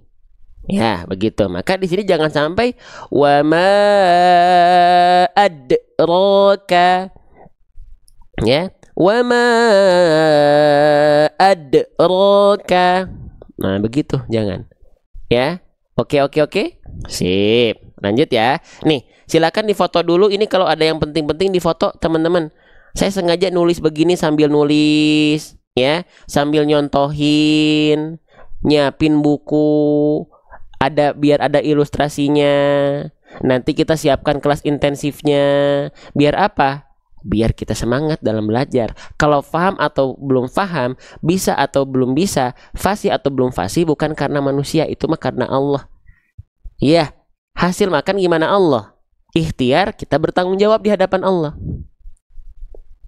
Ya, begitu. Maka di sini jangan sampai wa ma adraka. Ya, wa ma adraka. Nah, begitu, jangan. Ya. Oke. Sip. Lanjut ya. Nih, silakan difoto dulu. Ini kalau ada yang penting-penting difoto, teman-teman. Saya sengaja nulis begini sambil nulis, ya, sambil nyontohin, nyiapin buku, biar ada ilustrasinya. Nanti kita siapkan kelas intensifnya. Biar apa? Biar kita semangat dalam belajar. Kalau paham atau belum paham, bisa atau belum bisa, fasih atau belum fasih, bukan karena manusia, itu mah karena Allah. Ya, hasil makan gimana Allah? Ikhtiar, kita bertanggung jawab di hadapan Allah.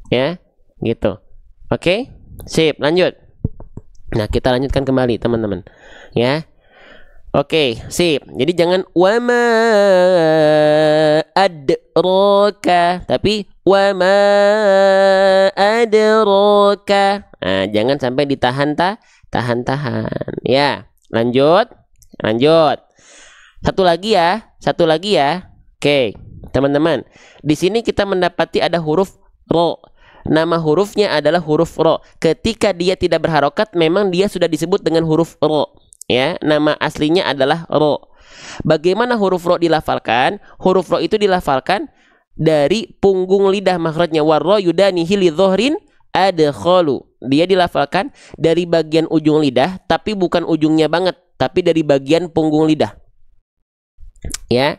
Ya, gitu. Oke, sip, lanjut. Nah, kita lanjutkan kembali, teman-teman. Ya. Oke, sip. Jadi jangan wama adraka, tapi wama adraka. Nah, jangan sampai tahan. Ya, lanjut. Satu lagi ya. Oke, teman-teman. Di sini kita mendapati ada huruf ro. Nama hurufnya adalah huruf ro. Ketika dia tidak berharokat, memang dia sudah disebut dengan huruf ro. Ya, nama aslinya adalah ro. Bagaimana huruf ro dilafalkan? Huruf ro itu dilafalkan dari punggung lidah makhrajnya. Warro yudanihi lidzohrin adkhalu. Dia dilafalkan dari bagian ujung lidah, tapi bukan ujungnya banget, tapi dari bagian punggung lidah. Ya.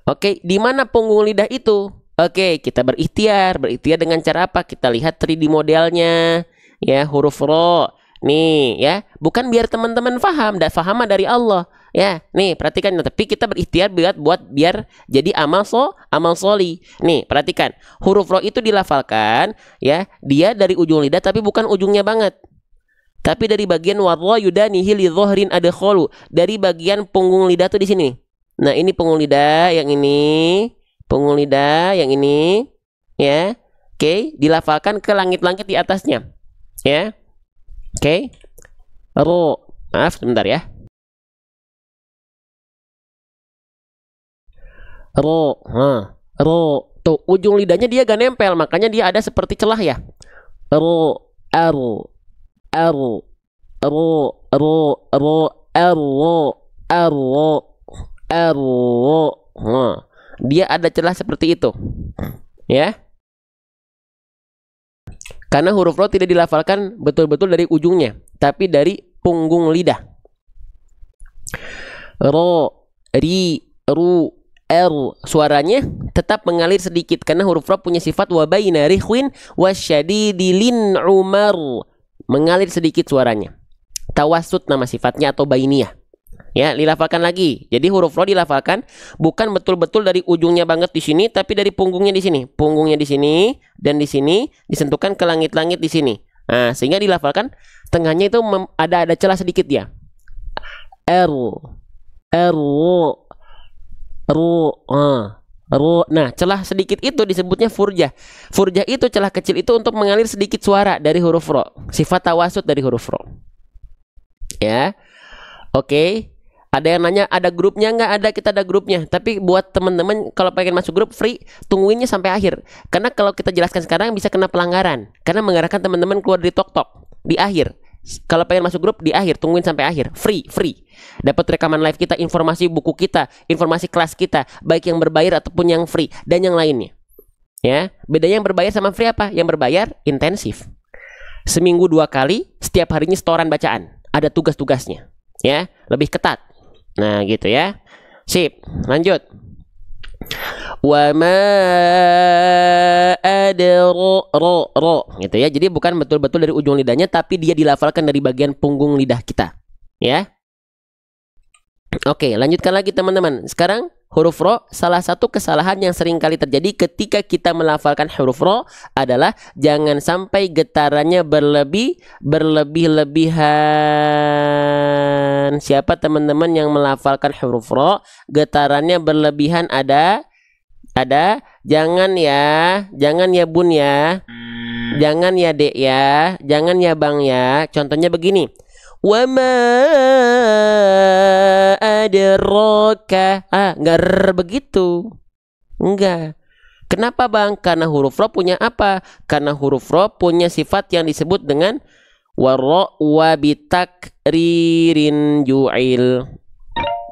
Oke, di mana punggung lidah itu? Oke, kita berikhtiar dengan cara apa? Kita lihat 3D modelnya. Ya, huruf ro. Nih ya, bukan biar teman-teman paham, dan paham dari Allah. Ya, nih perhatikan, tapi kita berikhtiar biar jadi amal soli. Nih, perhatikan. Huruf ro itu dilafalkan ya, dia dari ujung lidah tapi bukan ujungnya banget. Tapi dari bagian warra yudanihi lidzohrin adkhalu, dari bagian punggung lidah tuh di sini. Nah, ini punggung lidah yang ini, ya. Oke, dilafalkan ke langit-langit di atasnya. Ya. Oke, ro, maaf sebentar ya. Ro, tuh ujung lidahnya dia gak nempel, makanya dia ada seperti celah ya. Ro, ro, dia ada celah seperti itu, ya. Karena huruf ro tidak dilafalkan betul-betul dari ujungnya, tapi dari punggung lidah. Ro, ri, ru, suaranya tetap mengalir sedikit karena huruf ro punya sifat wabaina rihwin wasyadidilin umar, mengalir sedikit suaranya. Tawasud nama sifatnya atau bainiyah. Ya, dilafalkan lagi. Jadi huruf ro dilafalkan bukan betul-betul dari ujungnya banget di sini, tapi dari punggungnya di sini. Punggungnya di sini dan di sini disentuhkan ke langit-langit di sini. Nah, sehingga dilafalkan tengahnya itu ada celah sedikit ya. Nah, celah sedikit itu disebutnya furjah. Furjah itu celah kecil itu untuk mengalir sedikit suara dari huruf ro. Sifat tawasud dari huruf ro. Ya. Oke. Ada yang nanya, ada grupnya nggak? Ada, kita ada grupnya. Tapi buat teman-teman kalau pengen masuk grup free, tungguinnya sampai akhir. Karena kalau kita jelaskan sekarang bisa kena pelanggaran. Karena mengarahkan teman-teman keluar dari TokTok di akhir. Kalau pengen masuk grup di akhir, tungguin sampai akhir. Free. Dapat rekaman live kita, informasi buku kita, informasi kelas kita, baik yang berbayar ataupun yang free dan yang lainnya. Ya, bedanya yang berbayar sama free apa? Yang berbayar intensif. Seminggu 2 kali, setiap harinya setoran bacaan. Ada tugas-tugasnya. Ya, lebih ketat. Nah gitu ya. Sip, lanjut. Wa ma ro gitu ya. Jadi bukan betul-betul dari ujung lidahnya, tapi dia dilafalkan dari bagian punggung lidah kita. Ya. Oke, lanjutkan lagi teman-teman. Sekarang huruf ro, salah satu kesalahan yang sering kali terjadi ketika kita melafalkan huruf ro adalah jangan sampai getarannya berlebihan. Siapa teman-teman yang melafalkan huruf ro, getarannya berlebihan ada? Jangan ya bun ya, jangan ya dek ya, jangan ya bang ya. Contohnya begini. Wa ma adraka. Enggak begitu. Enggak. Kenapa bang? Karena huruf ro punya apa? Karena huruf ro punya sifat yang disebut dengan warro wa bitakririn ju'il.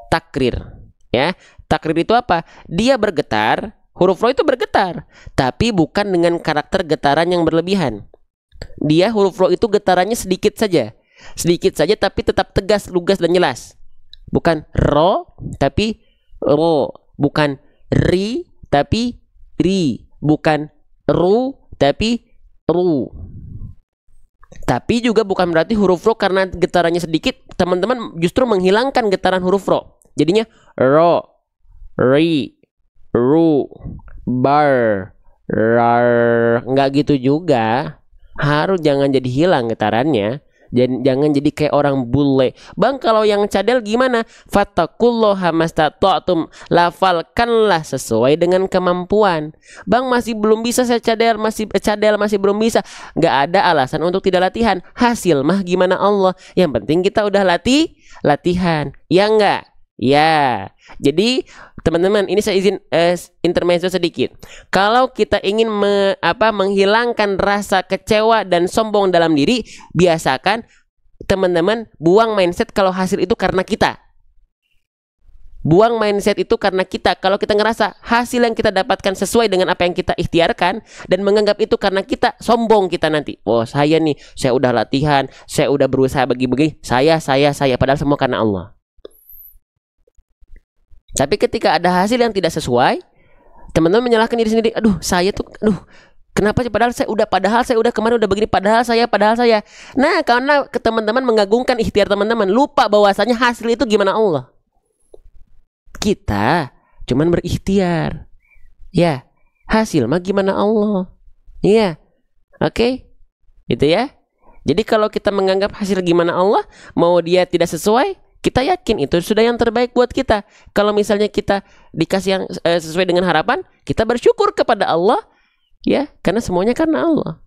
Takrir. Ya. Takrir itu apa? Dia bergetar. Huruf ro itu bergetar. Tapi bukan dengan karakter getaran yang berlebihan. Dia huruf ro itu getarannya sedikit saja. Sedikit saja tapi tetap tegas, lugas dan jelas. Bukan ro tapi ro, bukan ri tapi ri, bukan ru tapi ru. Tapi juga bukan berarti huruf ro karena getarannya sedikit teman-teman justru menghilangkan getaran huruf ro. Jadinya ro, ri, ru, bar, rar. Enggak gitu juga. Harus jangan jadi hilang getarannya. Jangan jadi kayak orang bule. Bang, kalau yang cadel gimana? Fattaqullaha mastata'tum. Lafalkanlah sesuai dengan kemampuan. Bang, masih belum bisa saya cadel, masih belum bisa. Nggak ada alasan untuk tidak latihan. Hasil mah gimana Allah. Yang penting kita udah latihan. Ya enggak? Ya. Jadi teman-teman, ini saya izin intermezzo sedikit. Kalau kita ingin menghilangkan rasa kecewa dan sombong dalam diri, biasakan teman-teman buang mindset kalau hasil itu karena kita. Buang mindset itu karena kita. Kalau kita ngerasa hasil yang kita dapatkan sesuai dengan apa yang kita ikhtiarkan dan menganggap itu karena kita, sombong kita nanti. Oh, saya nih, saya udah latihan, saya udah berusaha begini, saya padahal semua karena Allah. Tapi ketika ada hasil yang tidak sesuai, teman-teman menyalahkan diri sendiri. Kenapa sih? Padahal saya udah kemarin udah begini. Padahal saya. Nah, karena teman-teman mengagungkan ikhtiar teman-teman, lupa bahwasanya hasil itu gimana Allah. Kita cuman berikhtiar. Ya, hasil mah gimana Allah. Iya, oke, gitu ya. Jadi kalau kita menganggap hasil gimana Allah, mau dia tidak sesuai, kita yakin itu sudah yang terbaik buat kita. Kalau misalnya kita dikasih yang sesuai dengan harapan, kita bersyukur kepada Allah, ya, karena semuanya karena Allah.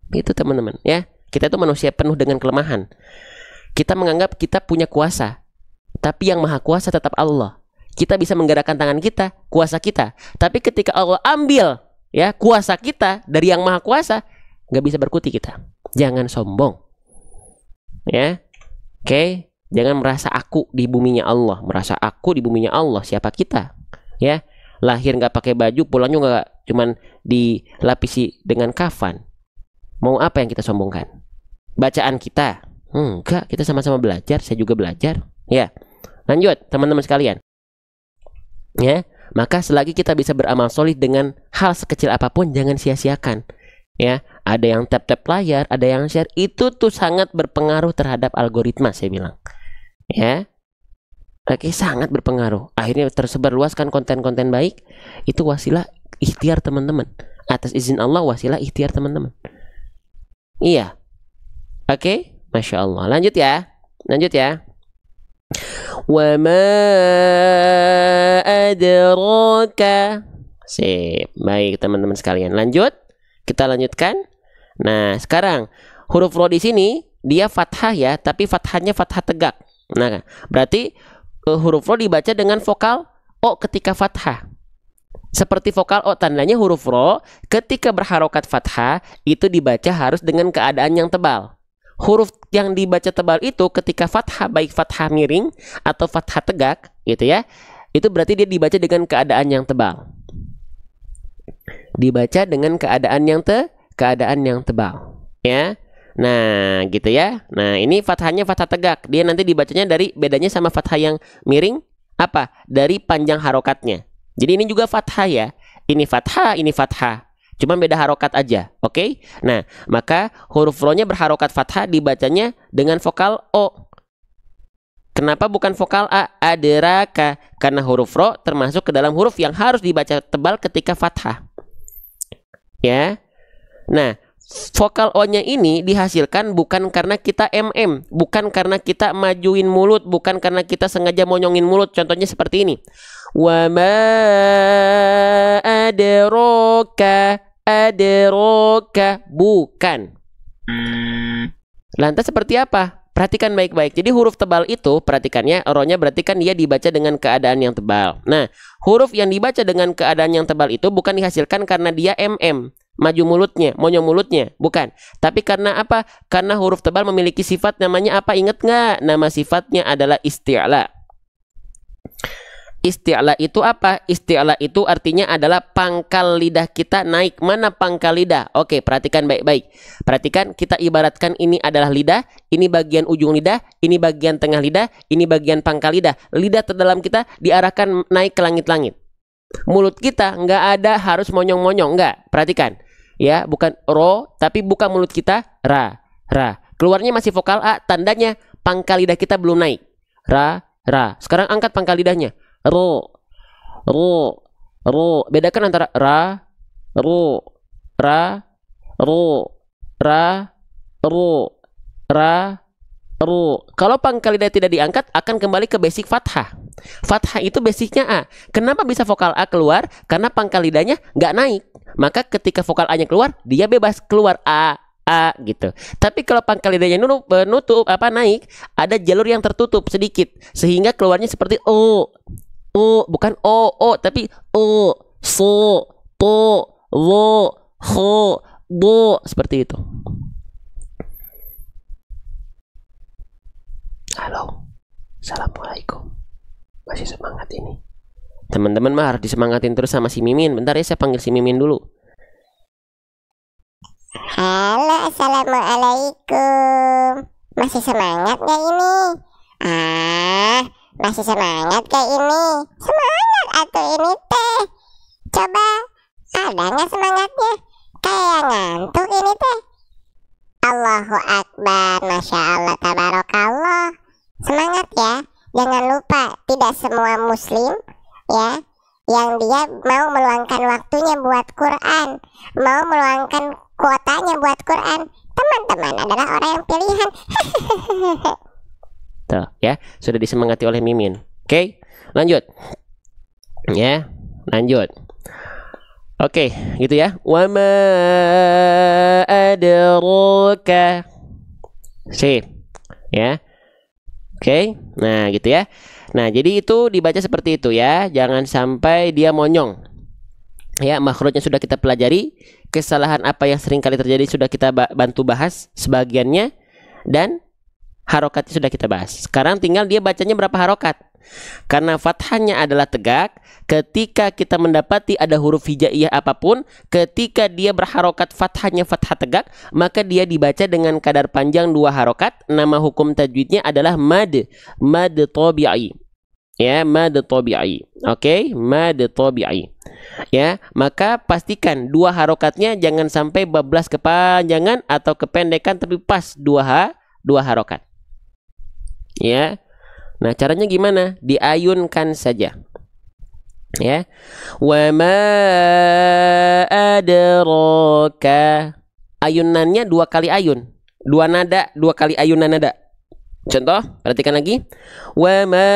Itu teman-teman, ya. Kita itu manusia penuh dengan kelemahan. Kita menganggap kita punya kuasa, tapi yang maha kuasa tetap Allah. Kita bisa menggerakkan tangan kita, kuasa kita. Tapi ketika Allah ambil, ya, kuasa kita dari yang maha kuasa, nggak bisa berkutik kita. Jangan sombong, ya. Oke. Jangan merasa aku di buminya Allah. Merasa aku di buminya Allah. Siapa kita? Ya, lahir nggak pakai baju, pulang juga cuman dilapisi dengan kafan. Mau apa yang kita sombongkan? Bacaan kita? Enggak, kita sama-sama belajar. Saya juga belajar. Ya, lanjut teman-teman sekalian. Ya, maka selagi kita bisa beramal solih dengan hal sekecil apapun, jangan sia-siakan. Ya, ada yang tap-tap layar, ada yang share. Itu tuh sangat berpengaruh terhadap algoritma, saya bilang. Ya, oke, sangat berpengaruh. Akhirnya tersebar luaskan konten-konten baik. Itu wasilah ikhtiar teman-teman. Atas izin Allah, wasilah ikhtiar teman-teman. Iya, oke, Masya Allah. Lanjut ya. Wa ma adraka. Sip, baik teman-teman sekalian. Lanjut, kita lanjutkan. Nah, sekarang huruf ro di sini dia fathah ya, tapi fathahnya fathah tegak. Nah, berarti huruf ro dibaca dengan vokal o ketika fathah. Seperti vokal o, tandanya huruf ro ketika berharokat fathah itu dibaca harus dengan keadaan yang tebal. Huruf yang dibaca tebal itu ketika fathah, baik fathah miring atau fathah tegak, gitu ya. Itu berarti dia dibaca dengan keadaan yang tebal. Dibaca dengan keadaan yang tebal, ya. Nah, gitu ya. Nah, ini fathahnya fathah tegak. Dia nanti dibacanya dari bedanya sama fathah yang miring apa? Dari panjang harokatnya. Jadi ini juga fathah ya. Ini fathah, ini fathah. Cuma beda harokat aja, oke? Nah, maka huruf ro-nya berharokat fathah dibacanya dengan vokal O. Kenapa bukan vokal A? Adraka. Karena huruf ro termasuk ke dalam huruf yang harus dibaca tebal ketika fathah. Ya. Nah, vokal O-nya ini dihasilkan bukan karena kita MM, bukan karena kita majuin mulut, bukan karena kita sengaja monyongin mulut. Contohnya seperti ini. Wa ma adraka, adraka. Bukan. Lantas seperti apa? Perhatikan baik-baik. Jadi huruf tebal itu, perhatikannya, ro-nya berarti kan dia dibaca dengan keadaan yang tebal. Nah, huruf yang dibaca dengan keadaan yang tebal itu bukan dihasilkan karena dia MM, maju mulutnya, monyong mulutnya, bukan. Tapi karena apa? Karena huruf tebal memiliki sifat namanya apa? Ingat nggak? Nama sifatnya adalah isti'la. Isti'la itu apa? Isti'la itu artinya adalah pangkal lidah kita naik. Mana pangkal lidah? Oke, perhatikan baik-baik. Perhatikan, kita ibaratkan ini adalah lidah, ini bagian ujung lidah, ini bagian tengah lidah, ini bagian pangkal lidah. Lidah terdalam kita diarahkan naik ke langit-langit. Mulut kita nggak ada harus monyong-monyong, nggak. Perhatikan, ya, bukan ro, tapi buka mulut kita ra, ra. Keluarnya masih vokal A, tandanya pangkal lidah kita belum naik. Ra, ra. Sekarang angkat pangkal lidahnya. Ro, ro, ro. Bedakan antara ra, ro, ra, ro, ra, ro, ra, ro. Kalau pangkal lidah tidak diangkat, akan kembali ke basic fathah. Fathah itu basicnya A. Kenapa bisa vokal A keluar? Karena pangkal lidahnya nggak naik. Maka ketika vokal A-nya keluar, dia bebas keluar A gitu. Tapi kalau pangkal lidahnya nutup naik, ada jalur yang tertutup sedikit sehingga keluarnya seperti O, bukan O, tapi O, so, to, wo, ho, do, seperti itu. Halo, assalamualaikum. Masih semangat ini? Teman-teman mah harus disemangatin terus sama si Mimin. Bentar ya, saya panggil si Mimin dulu. Halo, assalamualaikum. Masih semangat gak ini? Masih semangat gak ini? Semangat atau ini teh? Coba, ada gak semangatnya? Kayak ngantuk ini teh. Allahu Akbar, Masya Allah, Tabarakallah. Semangat ya. Jangan lupa, tidak semua muslim ya yang dia mau meluangkan waktunya buat Quran, mau meluangkan kuotanya buat Quran. Teman-teman adalah orang yang pilihan. Tuh ya, sudah disemangati oleh Mimin. Oke, lanjut. Ya, lanjut. Oke, gitu ya. Wa ma adraka. Sip. Ya. Oke, nah gitu ya. Nah, jadi itu dibaca seperti itu ya. Jangan sampai dia monyong. Ya, makhrajnya sudah kita pelajari. Kesalahan apa yang sering kali terjadi sudah kita bantu bahas sebagiannya. Dan harokatnya sudah kita bahas. Sekarang tinggal dia bacanya berapa harokat. Karena fathahnya adalah tegak, ketika kita mendapati ada huruf hijaiyah apapun, ketika dia berharokat fathahnya fathah tegak, maka dia dibaca dengan kadar panjang 2 harokat. Nama hukum tajwidnya adalah mad, mad tabi'i. Ya, mad tabi'i. Oke, mad tabi'i. Ya, maka pastikan 2 harokatnya jangan sampai bablas kepanjangan atau kependekan, tapi pas 2 harokat. Ya. Nah, caranya gimana? Diayunkan saja. Ya. Wa ma adraka. Ayunannya 2 kali ayun. 2 nada, 2 kali ayunan nada. Contoh, perhatikan lagi. Wa ma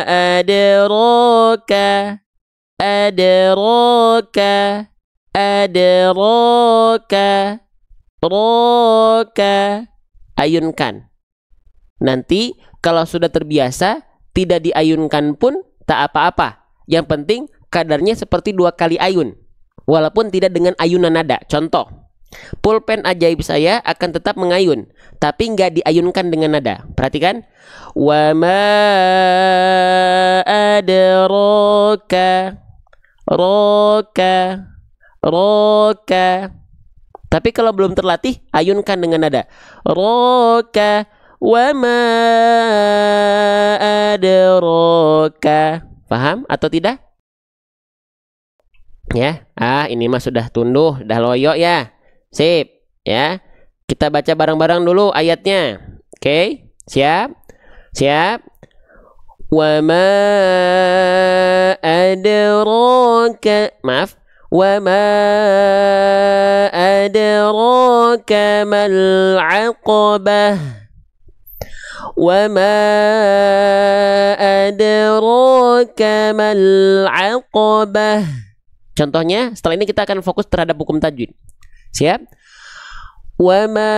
adraka. Adraka. Adraka. Roka. Ayunkan. Nanti kalau sudah terbiasa tidak diayunkan pun tak apa-apa. Yang penting kadarnya seperti 2 kali ayun, walaupun tidak dengan ayunan nada. Contoh, pulpen ajaib saya akan tetap mengayun, tapi nggak diayunkan dengan nada. Perhatikan. Wa ma adraka. Roka. Roka. Tapi kalau belum terlatih, ayunkan dengan nada. Roka. Wa ma adraka. Paham atau tidak? Ya, ini mah sudah tunduh, dah loyo ya. Sip, ya. Kita baca bareng-bareng dulu ayatnya. Oke, siap? Siap. Wa ma adraka, maaf. Wa ma adraka mal 'aqabah. Wa ma adraka mal 'aqabah. Contohnya, setelah ini kita akan fokus terhadap hukum tajwid. Siap? Wa ma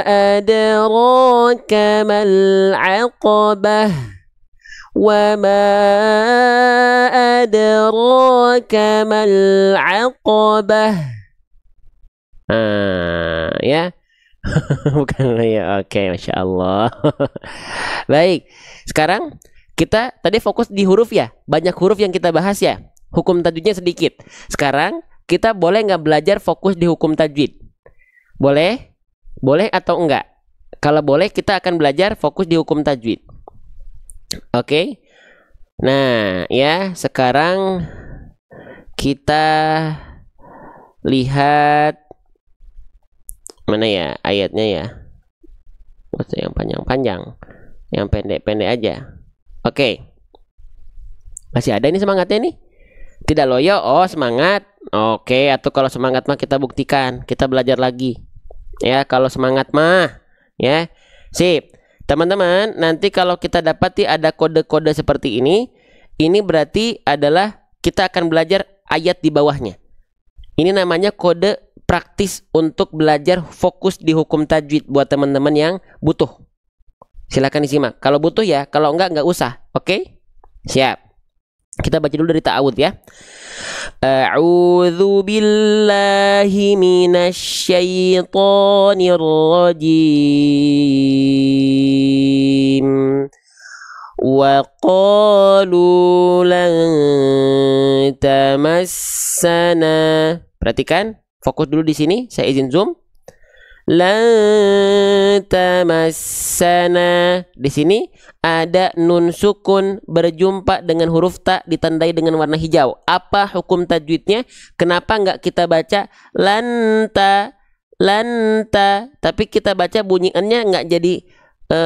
adraka mal 'aqabah. Wa ma adraka mal 'aqabah. Ya. Bukan ya. Oke, Masya Allah. Baik. Sekarang kita tadi fokus di huruf ya. Banyak huruf yang kita bahas ya. Hukum tajwidnya sedikit. Sekarang kita boleh nggak belajar fokus di hukum tajwid? Boleh? Boleh atau enggak? Kalau boleh kita akan belajar fokus di hukum tajwid. Oke. Nah, ya, sekarang kita lihat mana ya ayatnya ya. Maksudnya yang panjang-panjang, yang pendek-pendek aja. Oke. Masih ada ini semangatnya nih? Tidak loyo? Oh, semangat. Oke, atau kalau semangat mah kita buktikan, kita belajar lagi. Ya, kalau semangat mah, ya. Sip. Teman-teman, nanti kalau kita dapati ada kode-kode seperti ini berarti adalah kita akan belajar ayat di bawahnya. Ini namanya kode praktis untuk belajar fokus di hukum tajwid buat teman-teman yang butuh. Silakan disimak. Kalau butuh ya, kalau enggak usah. Oke? Siap. Kita baca dulu dari ta'awudz ya. A'udzu billahi minasyaitonir rajim. Wa qalu lan tamassana. Perhatikan, fokus dulu di sini. Saya izin zoom. Lan tamassana. Di sini ada nun sukun berjumpa dengan huruf ta ditandai dengan warna hijau. Apa hukum tajwidnya? Kenapa enggak kita baca lanta, tapi kita baca bunyiannya enggak jadi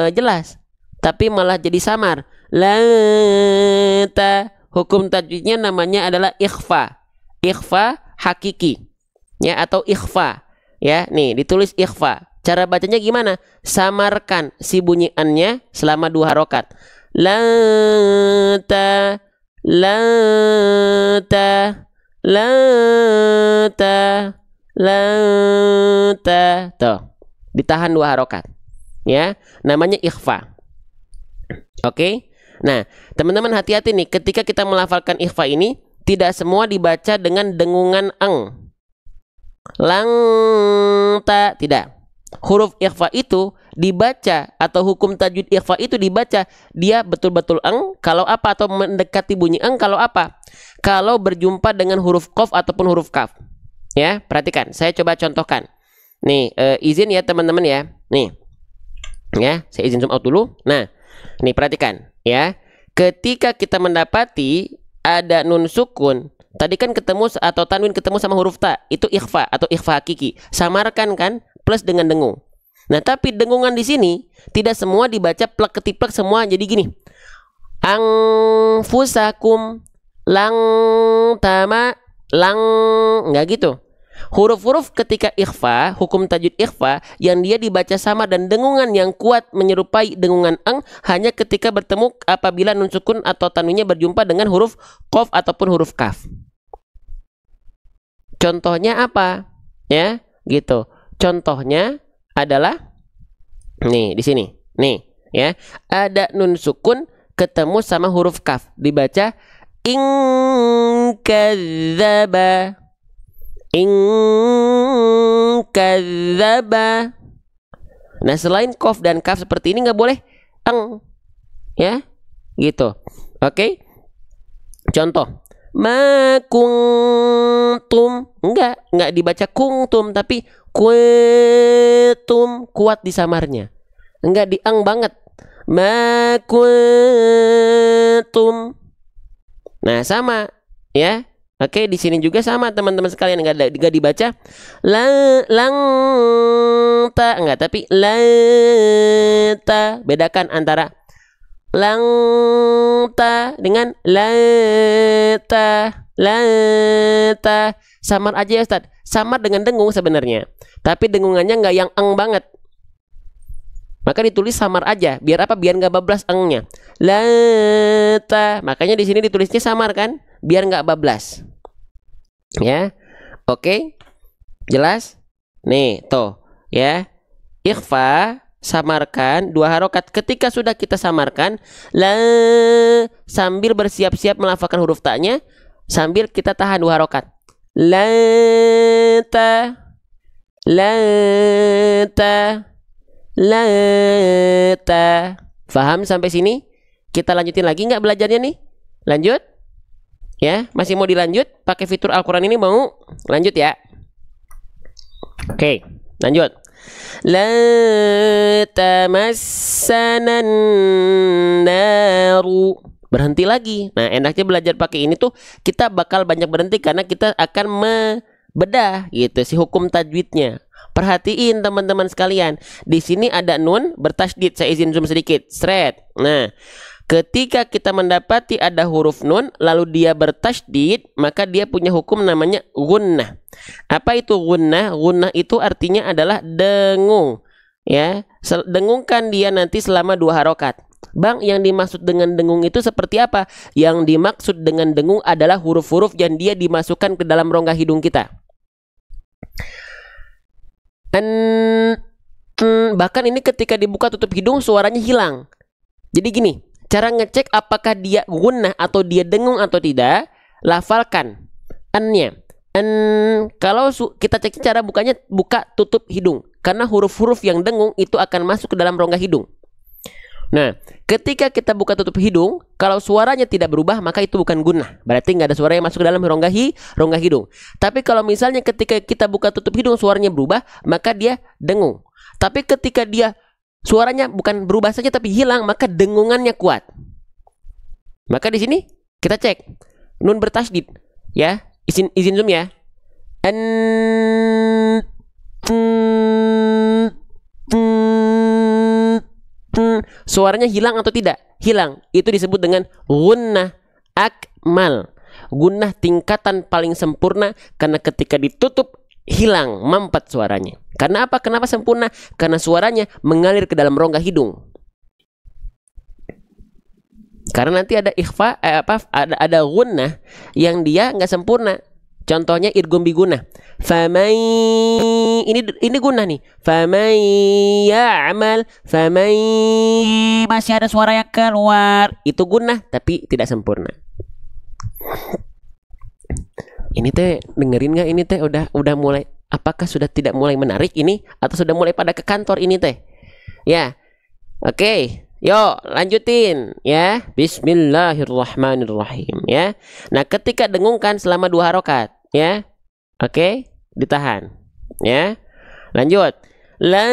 jelas, tapi malah jadi samar. Lanta. Hukum tajwidnya namanya adalah ikhfa. Ikhfa hakiki. Ya, atau ikhfa. Ya, nih ditulis ikhfa. Cara bacanya gimana? Samarkan si bunyiannya selama 2 harokat. Lanta, lanta, lanta, lanta. Tuh, ditahan 2 harokat. Ya, namanya ikhfa. Oke. Nah, teman-teman hati-hati nih, ketika kita melafalkan ikhfa ini, tidak semua dibaca dengan dengungan eng. Langta, tidak. Huruf ikhfa itu dibaca, atau hukum tajwid ikhfa itu dibaca, dia betul-betul eng kalau apa, atau mendekati bunyi eng kalau apa, kalau berjumpa dengan huruf qaf ataupun huruf kaf. Ya, perhatikan, saya coba contohkan. Nih, izin ya teman-teman ya. Nih, ya, saya izin zoom out dulu. Nah, nih perhatikan ya. Ketika kita mendapati ada nun sukun, tadi kan ketemu atau tanwin ketemu sama huruf ta, itu ikhfa atau ikhfa hakiki. Samarkan kan, plus dengan dengung. Nah, tapi dengungan di sini tidak semua dibaca plek ketiplek semua jadi gini. Angfusakum, lang tama, lang, enggak gitu. Huruf-huruf ketika ikhfa, hukum tajwid ikhfa, yang dia dibaca sama dan dengungan yang kuat menyerupai dengungan eng hanya ketika bertemu apabila nun sukun atau tanwinnya berjumpa dengan huruf qaf ataupun huruf kaf. Contohnya apa? Ya, gitu. Contohnya adalah nih di sini. Nih, ya. Ada nun sukun ketemu sama huruf kaf, dibaca in kadzaba. In kadzaba. Nah, selain qaf dan kaf seperti ini nggak boleh eng. Ya, gitu. Oke. Contoh, ma kuntum, enggak dibaca kuntum tapi kuetum, kuat di samarnya. Enggak di eng banget. ma kuntum. Nah, sama ya. Oke, di sini juga sama teman-teman sekalian, enggak dibaca lang ta, enggak, tapi la ta. Bedakan antara lang ta dengan la ta. La ta. Samar aja ya Ustaz. Samar dengan dengung sebenarnya. Tapi dengungannya enggak yang eng banget. Maka ditulis samar aja, biar apa? Biar nggak bablas engnya. La ta. Makanya di sini ditulisnya samar kan, biar nggak bablas. Ya, oke, jelas. Nih, tuh, ya. Ikhfa, samarkan 2 harokat. Ketika sudah kita samarkan, la, sambil bersiap-siap melafalkan huruf ta-nya, sambil kita tahan 2 harokat. La ta, la ta. Lata. Faham sampai sini? Kita lanjutin lagi nggak belajarnya nih? Lanjut? Ya, masih mau dilanjut? Pakai fitur Al-Quran ini mau? Lanjut ya. Oke, lanjut. La tamassanan naru. Berhenti lagi. Nah, enaknya belajar pakai ini tuh kita bakal banyak berhenti karena kita akan membedah gitu si hukum tajwidnya. Perhatiin teman-teman sekalian, di sini ada nun bertasydid. Saya izin zoom sedikit, seret. Nah, ketika kita mendapati ada huruf nun lalu dia bertasydid, maka dia punya hukum namanya gunnah. Apa itu gunnah? Gunnah itu artinya adalah dengung. Ya, dengungkan dia nanti selama 2 harokat. Bang, yang dimaksud dengan dengung itu seperti apa? Yang dimaksud dengan dengung adalah huruf-huruf yang dia dimasukkan ke dalam rongga hidung kita. Bahkan ini ketika dibuka tutup hidung suaranya hilang. Jadi gini, cara ngecek apakah dia gunnah atau dia dengung atau tidak, lafalkan an-nya. Kalau kita cek cara bukanya, buka tutup hidung, karena huruf-huruf yang dengung itu akan masuk ke dalam rongga hidung. Nah, ketika kita buka tutup hidung, kalau suaranya tidak berubah, maka itu bukan gunnah. Berarti nggak ada suara yang masuk ke dalam rongga hidung. Tapi kalau misalnya ketika kita buka tutup hidung, suaranya berubah, maka dia dengung. Tapi ketika dia suaranya bukan berubah saja tapi hilang, maka dengungannya kuat. Maka di sini kita cek nun bertasydid, ya. Izin zoom ya. Suaranya hilang atau tidak? Hilang. Itu disebut dengan gunnah akmal. Gunnah tingkatan paling sempurna, karena ketika ditutup hilang, mampet suaranya. Karena apa? Kenapa sempurna? Karena suaranya mengalir ke dalam rongga hidung. Karena nanti ada ikhfa, ada gunnah yang dia nggak sempurna. Contohnya idgham bi gunnah. Famay, ini gunnah nih. Famay ya'mal, famay, masih ada suara yang keluar. Itu gunnah tapi tidak sempurna. Ini teh dengerin nggak? Ini teh udah mulai, apakah sudah tidak mulai menarik ini atau sudah mulai pada ke kantor ini teh? Ya. Oke. Yuk lanjutin ya. Bismillahirrahmanirrahim ya. Nah, ketika dengungkan selama 2 harokat ya. Oke, ditahan ya. Lanjut. La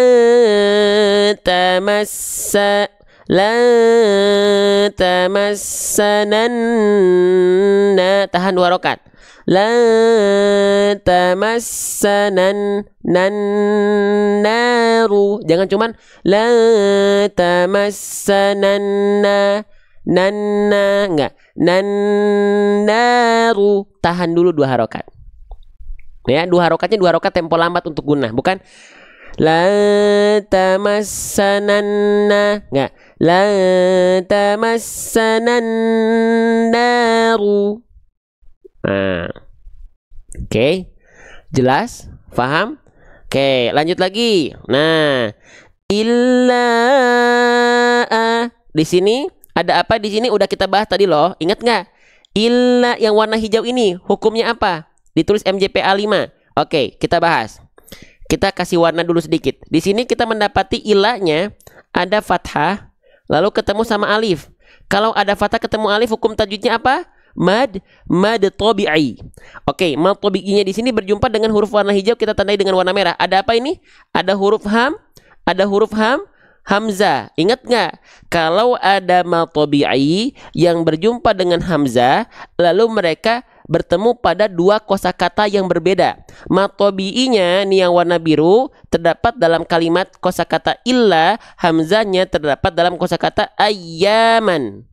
tamassananna, tahan 2 harokat. La tamassanan naru. Jangan cuman la tamassananna nanna, enggak. Naru. Tahan dulu 2 harokat. Ya, 2 harokatnya 2 harokat tempo lambat untuk gunnah, bukan la tamassananna, enggak. La tamassanan naru. Nah, oke, jelas, paham? Oke, lanjut lagi. Nah, illa di sini ada apa? Di sini udah kita bahas tadi loh. Ingat nggak? Illa yang warna hijau ini hukumnya apa? Ditulis MJPA 5. Oke, kita bahas. Kita kasih warna dulu sedikit. Di sini kita mendapati illanya ada fathah, lalu ketemu sama alif. Kalau ada fathah ketemu alif, hukum tajwidnya apa? Mad tabi'i. Oke, mad tabi'inya di sini berjumpa dengan huruf warna hijau, kita tandai dengan warna merah. Ada apa ini? Ada huruf ham, hamzah. Ingat nggak? Kalau ada mad tabi'i yang berjumpa dengan hamzah, lalu mereka bertemu pada dua kosakata yang berbeda. Mad tabi'inya nih yang warna biru terdapat dalam kalimat kosakata illa, hamzahnya terdapat dalam kosakata ayyaman.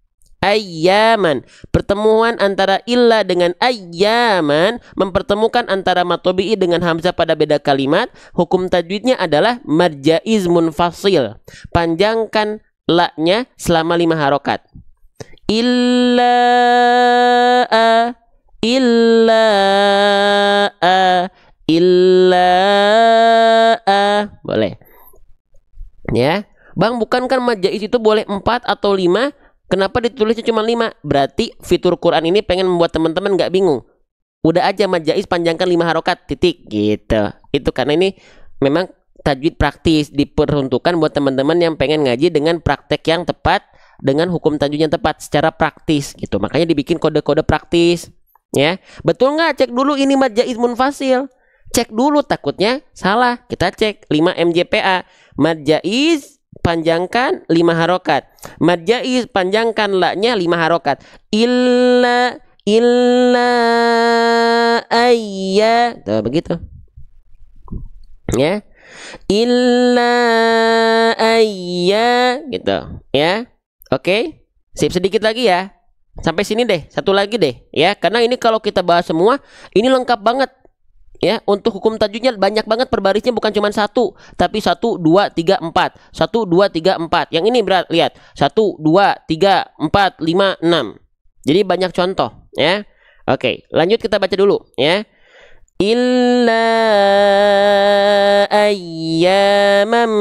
Ayyaman. Pertemuan antara illa dengan ayyaman mempertemukan antara mad tabi'i dengan hamzah pada beda kalimat. Hukum tajwidnya adalah mad jaiz munfasil. Panjangkan la-nya selama 5 harokat. Illa illa illa boleh ya Bang, bukankah mad jaiz itu boleh 4 atau 5? Kenapa ditulisnya cuma 5? Berarti fitur Quran ini pengen membuat teman-teman nggak bingung. Udah aja mad jaiz panjangkan 5 harokat titik gitu. Itu karena ini memang tajwid praktis, diperuntukkan buat teman-teman yang pengen ngaji dengan praktek yang tepat, dengan hukum tajwid yang tepat secara praktis gitu. Makanya dibikin kode-kode praktis. Ya, betul nggak? Cek dulu ini mad jaiz munfasil. Cek dulu, takutnya salah. Kita cek 5 MJPA. Mad jaiz panjangkan 5 harokat. Mad jaiz panjangkan la-nya 5 harokat. Illa ayya. Tuh begitu. Ya. Illa ayya gitu, ya. Oke. Sip, sedikit lagi ya. Sampai sini deh, satu lagi deh ya, karena ini kalau kita bahas semua ini lengkap banget ya. Untuk hukum tajwidnya banyak banget, perbarisnya bukan cuma 1 tapi 1 2 3 4 1 2 3 4. Yang ini berat, lihat 1 2 3 4 5 6. Jadi banyak contoh ya. Oke, lanjut kita baca dulu ya. Illa ayyamam.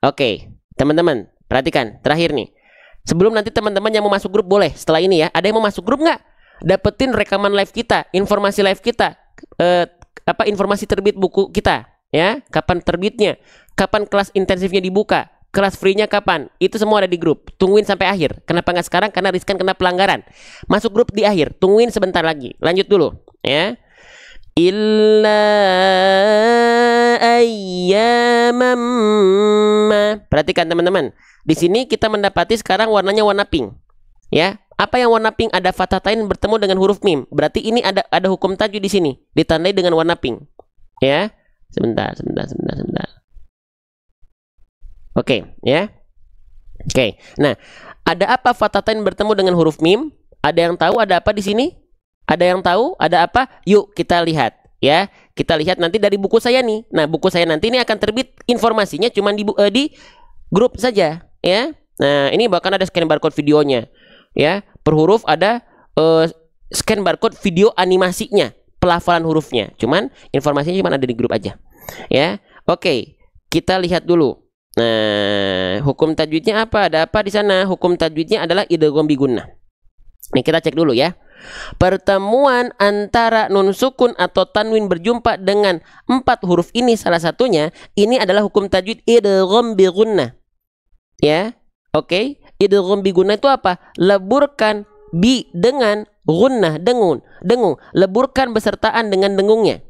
Oke, teman-teman perhatikan terakhir nih. Sebelum nanti teman-teman yang mau masuk grup boleh setelah ini ya. Ada yang mau masuk grup nggak? Dapetin rekaman live kita, informasi live kita, informasi terbit buku kita, ya. Kapan terbitnya, kapan kelas intensifnya dibuka, kelas free-nya kapan. Itu semua ada di grup. Tungguin sampai akhir. Kenapa nggak sekarang? Karena riskan kena pelanggaran. Masuk grup di akhir. Tungguin sebentar lagi. Lanjut dulu, ya. Illa ayyamam. Perhatikan teman-teman. Di sini kita mendapati sekarang warnanya warna pink. Ya, apa yang warna pink? Ada fathatain bertemu dengan huruf mim. Berarti ini ada hukum tajwid di sini, ditandai dengan warna pink. Ya. Sebentar. Oke, ya. Oke. Nah, ada apa fathatain bertemu dengan huruf mim? Ada yang tahu ada apa di sini? Ada yang tahu ada apa? Yuk kita lihat ya. Kita lihat nanti dari buku saya nih. Nah, buku saya nanti ini akan terbit informasinya cuma di grup saja ya. Nah, ini bahkan ada scan barcode videonya ya. Per huruf ada scan barcode video animasinya, pelafalan hurufnya. Cuman informasinya cuma ada di grup aja ya. Oke, kita lihat dulu. Nah, hukum tajwidnya apa? Ada apa di sana? Hukum tajwidnya adalah idgham bi gunnah. Nih kita cek dulu ya. Pertemuan antara nun sukun atau tanwin berjumpa dengan 4 huruf ini salah satunya, ini adalah hukum tajwid idgham bi gunnah. Ya. Oke, idgham bi gunnah itu apa? Leburkan bi dengan gunnah, dengung. Leburkan besertaan dengan dengungnya.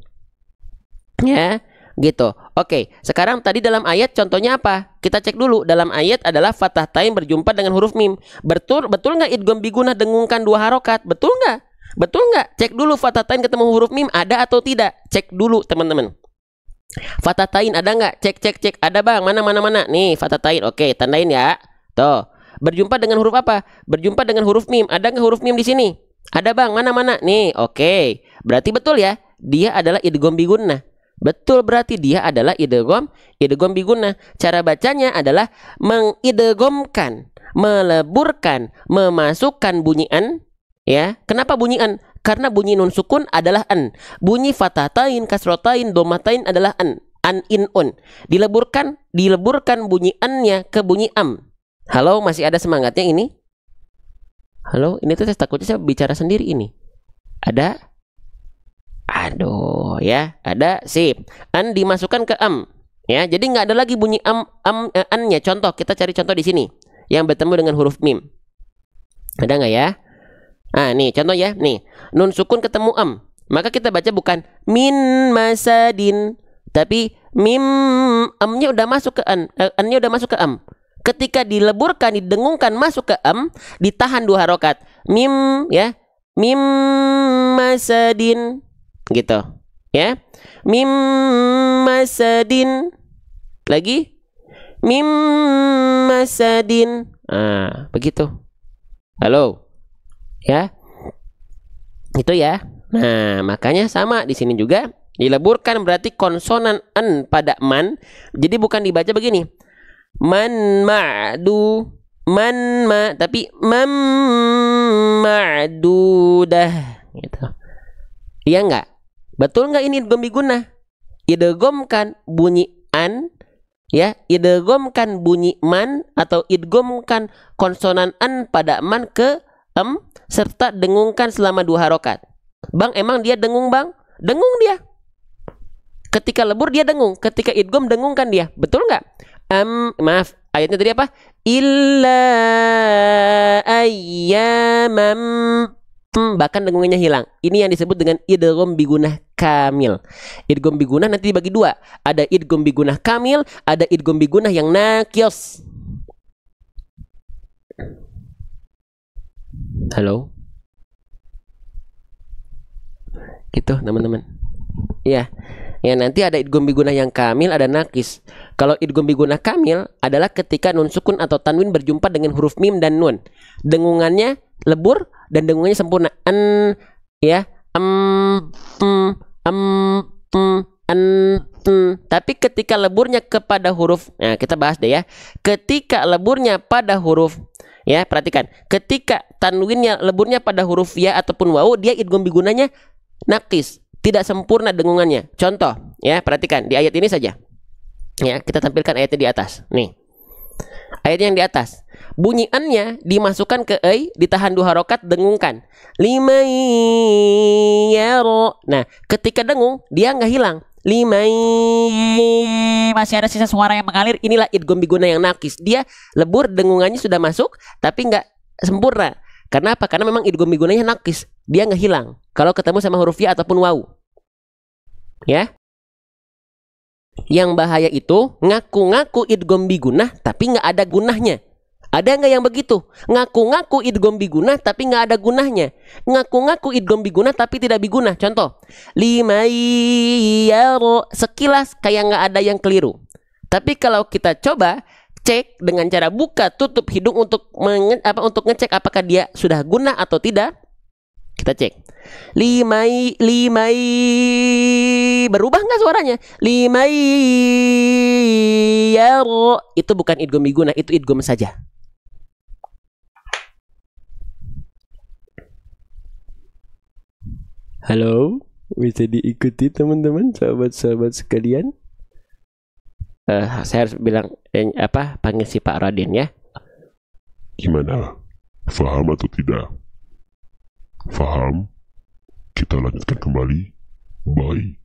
Ya, gitu. Oke, sekarang tadi dalam ayat contohnya apa? Kita cek dulu. Dalam ayat adalah fathah tain berjumpa dengan huruf mim. Betul nggak idgham bi gunnah dengungkan 2 harokat? Betul nggak? Cek dulu fathah tain ketemu huruf mim ada atau tidak? Cek dulu teman-teman. Fathah tain ada nggak? Cek. Ada bang. Mana? Nih fathah tain. Oke, tandain ya. Tuh. Berjumpa dengan huruf apa? Berjumpa dengan huruf mim. Ada nggak huruf mim di sini? Ada bang. Mana? Nih. Oke. Berarti betul ya. Dia adalah idgham bi gunnah. Betul, berarti dia adalah idgham bi gunnah. Cara bacanya adalah mengidghamkan, meleburkan, memasukkan bunyi an. Ya, kenapa bunyi an? Karena bunyi nun sukun adalah an. Bunyi fathatain, kasrotain, domatain adalah an. An in un. Dileburkan bunyi an-nya ke bunyi am. Halo, masih ada semangatnya ini? Halo, ini tuh takutnya saya bicara sendiri ini. Ada? Aduh ya, ada, sip. An dimasukkan ke am. Ya, jadi nggak ada lagi bunyi an-nya. Contoh, kita cari contoh di sini yang bertemu dengan huruf mim. Ada nggak ya? Ah, nih contoh ya. Nih, nun sukun ketemu am. Maka kita baca bukan min masadin, Tapi mim, amnya udah masuk ke an, annya udah masuk ke am. Ketika dileburkan, didengungkan masuk ke am, ditahan 2 harokat. Mim, ya, mim masadin, gitu, ya. Mim masadin, lagi mim masadin. Begitu. Halo, ya, itu ya. Nah, makanya sama di sini juga dileburkan berarti konsonan an pada man. Jadi bukan dibaca begini. Man ma'du, man ma, tapi mam ma'dudah, gitu. Iya enggak? Betul enggak ini idgham bigunah? Idghamkan bunyi an, ya, idghamkan bunyi man atau idghamkan konsonan an pada man ke am serta dengungkan selama 2 harokat. Bang, emang dia dengung, Bang? Dengung dia. Ketika lebur dia dengung, ketika idgham dengungkan dia. Betul enggak? Maaf, ayatnya tadi apa? Illa ayyamam, bahkan dengungannya hilang. Ini yang disebut dengan idgham bigunah kamil. Idgham bigunah nanti dibagi 2. Ada idgham bigunah kamil, ada idgham bigunah yang naqis. Halo? Gitu, teman-teman. Ya. Ya, nanti ada idgham bigunah yang kamil, ada naqis. Kalau idgham bigunah kamil adalah ketika nun sukun atau tanwin berjumpa dengan huruf mim dan nun. Dengungannya lebur dan dengungannya sempurna. An, ya, tapi ketika leburnya kepada huruf, nah kita bahas deh ya. Ketika leburnya pada huruf, ya, perhatikan. Ketika tanwinnya leburnya pada huruf ya ataupun wawu, dia idgham bigunahnya naqis, tidak sempurna dengungannya. Contoh, ya, perhatikan di ayat ini saja. Ya, kita tampilkan ayatnya di atas. Nih. Ayat yang di atas. Bunyi an-nya dimasukkan ke ai, ditahan 2 harokat, dengungkan. Limai yaro. Nah, ketika dengung, dia nggak hilang. Limai, masih ada sisa suara yang mengalir. Inilah idgham bigunah yang naqis. Dia lebur, dengungannya sudah masuk, tapi nggak sempurna. Karena apa? Karena memang idgham bigunahnya naqis. Dia nggak hilang kalau ketemu sama huruf ya ataupun wawu. Ya. Yang bahaya itu ngaku-ngaku idgham bigunah tapi nggak ada gunahnya. Ada nggak yang begitu? Ngaku-ngaku idgham bigunah tapi nggak ada gunahnya. Ngaku-ngaku idgham bigunah tapi tidak bigunah. Contoh, limayaro, sekilas kayak nggak ada yang keliru. Tapi kalau kita coba cek dengan cara buka tutup hidung untuk ngecek apakah dia sudah guna atau tidak. Kita cek. Limai berubah nggak suaranya? Limai yaro, itu bukan idgham bigunah, itu idgham saja. Halo, bisa diikuti teman-teman, sahabat-sahabat sekalian? Saya harus bilang panggil si Pak Raden ya. Gimana? Faham atau tidak? Faham? Kita lanjutkan kembali. Baik.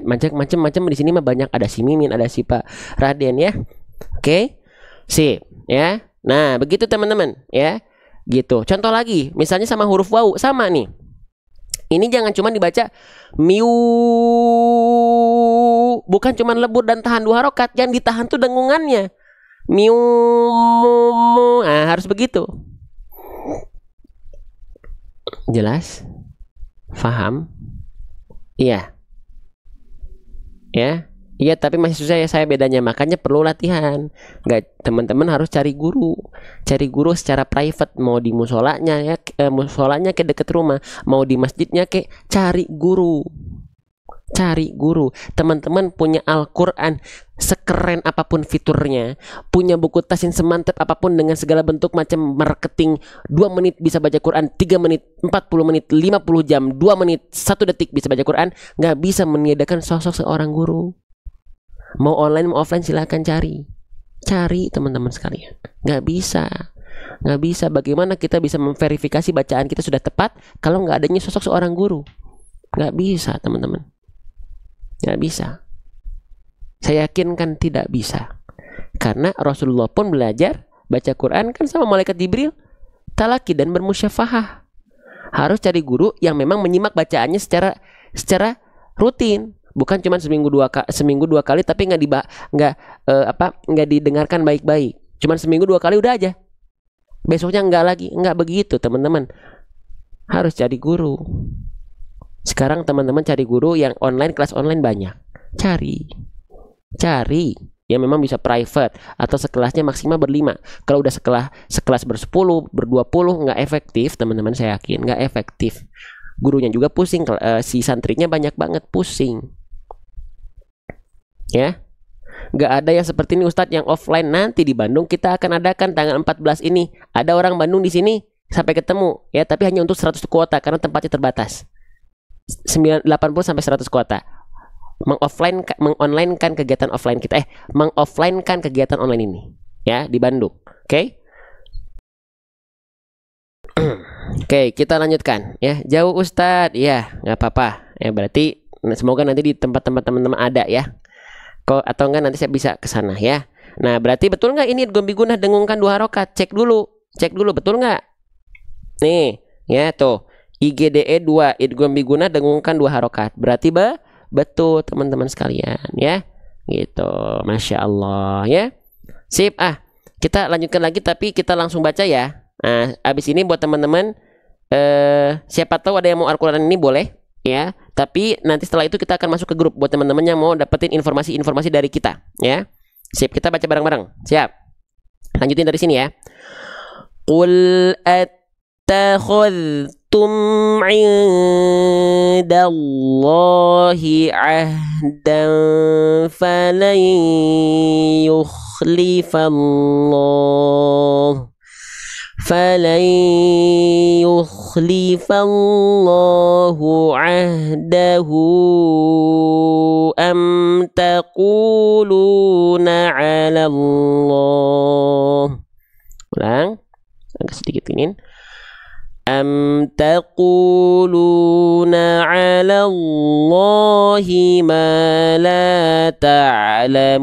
Macam-macam di sini mah banyak, ada si Mimin, ada si Pak Raden ya. Oke. Sip ya. Nah, begitu teman-teman ya. Gitu. Contoh lagi, misalnya sama huruf wawu sama nih. Ini jangan cuma dibaca miu, bukan cuma lebur dan tahan 2 harokat, yang ditahan tuh dengungannya. Miu, nah, harus begitu. Jelas? Faham? Iya. Ya? Iya, tapi masih susah ya saya bedanya, makanya perlu latihan. Nggak, teman-teman harus cari guru. Cari guru secara private, mau di musolanya ya, musolanya ke deket rumah, mau di masjidnya ke, cari guru. Cari guru. Teman-teman punya Al-Qur'an sekeren apapun fiturnya, punya buku tasin semantap apapun dengan segala bentuk macam marketing, 2 menit bisa baca Quran, 3 menit, 40 menit, 50 jam, 2 menit, 1 detik bisa baca Quran, nggak bisa menyediakan sosok seorang guru. Mau online mau offline silahkan cari teman-teman sekalian. Nggak bisa. Bagaimana kita bisa memverifikasi bacaan kita sudah tepat kalau nggak adanya sosok seorang guru? Nggak bisa teman-teman. Nggak bisa. Saya yakin kan tidak bisa. Karena Rasulullah pun belajar baca Quran kan sama malaikat Jibril, talaki dan bermusyafahah. Harus cari guru yang memang menyimak bacaannya secara rutin, bukan cuma seminggu dua kali tapi nggak didengarkan baik-baik. Cuman seminggu 2 kali udah aja. Besoknya nggak lagi, nggak begitu teman-teman. Harus cari guru. Sekarang teman-teman cari guru yang online, kelas online banyak. Cari yang memang bisa private atau sekelasnya maksimal berlima. Kalau udah sekelas bersepuluh, berdua-puluh nggak efektif teman-teman, saya yakin nggak efektif. Gurunya juga pusing, si santrinya banyak banget pusing. Ya, nggak ada yang seperti ini Ustadz yang offline. Nanti di Bandung kita akan adakan tanggal 14 ini. Ada orang Bandung di sini sampai ketemu ya, tapi hanya untuk 100 kuota karena tempatnya terbatas. 80 sampai 100 kuota. Mengonlinekan kegiatan offline kita, mengofflinekan kegiatan online ini ya di Bandung. Oke. Oke, kita lanjutkan ya. Jauh Ustadz, ya nggak apa-apa ya, berarti semoga nanti di tempat-tempat teman-teman ada ya. Kok atau enggak nanti saya bisa ke sana ya. Nah, berarti betul nggak ini idgham bigunah dengungkan 2 harokat? Cek dulu betul nggak? Nih ya tuh, IGDE 2 idgham bigunah dengungkan 2 harokat. Berarti betul teman-teman sekalian ya. Gitu. Masya Allah ya. Sip, kita lanjutkan lagi tapi kita langsung baca ya. Nah, abis ini buat teman-teman siapa tahu ada yang mau Al-Quran ini boleh ya. Tapi nanti setelah itu kita akan masuk ke grup buat teman-teman yang mau dapetin informasi-informasi dari kita ya. Sip, kita baca bareng-bareng. Siap. Lanjutin dari sini ya. Qul attakhadhtum 'indallahi 'ahdan falan yukhlifallahu 'ahdahu am taquluna 'ala Allah. Ulang agak sedikit ini. Am taquluna 'ala Allahi ma la ta'lamun.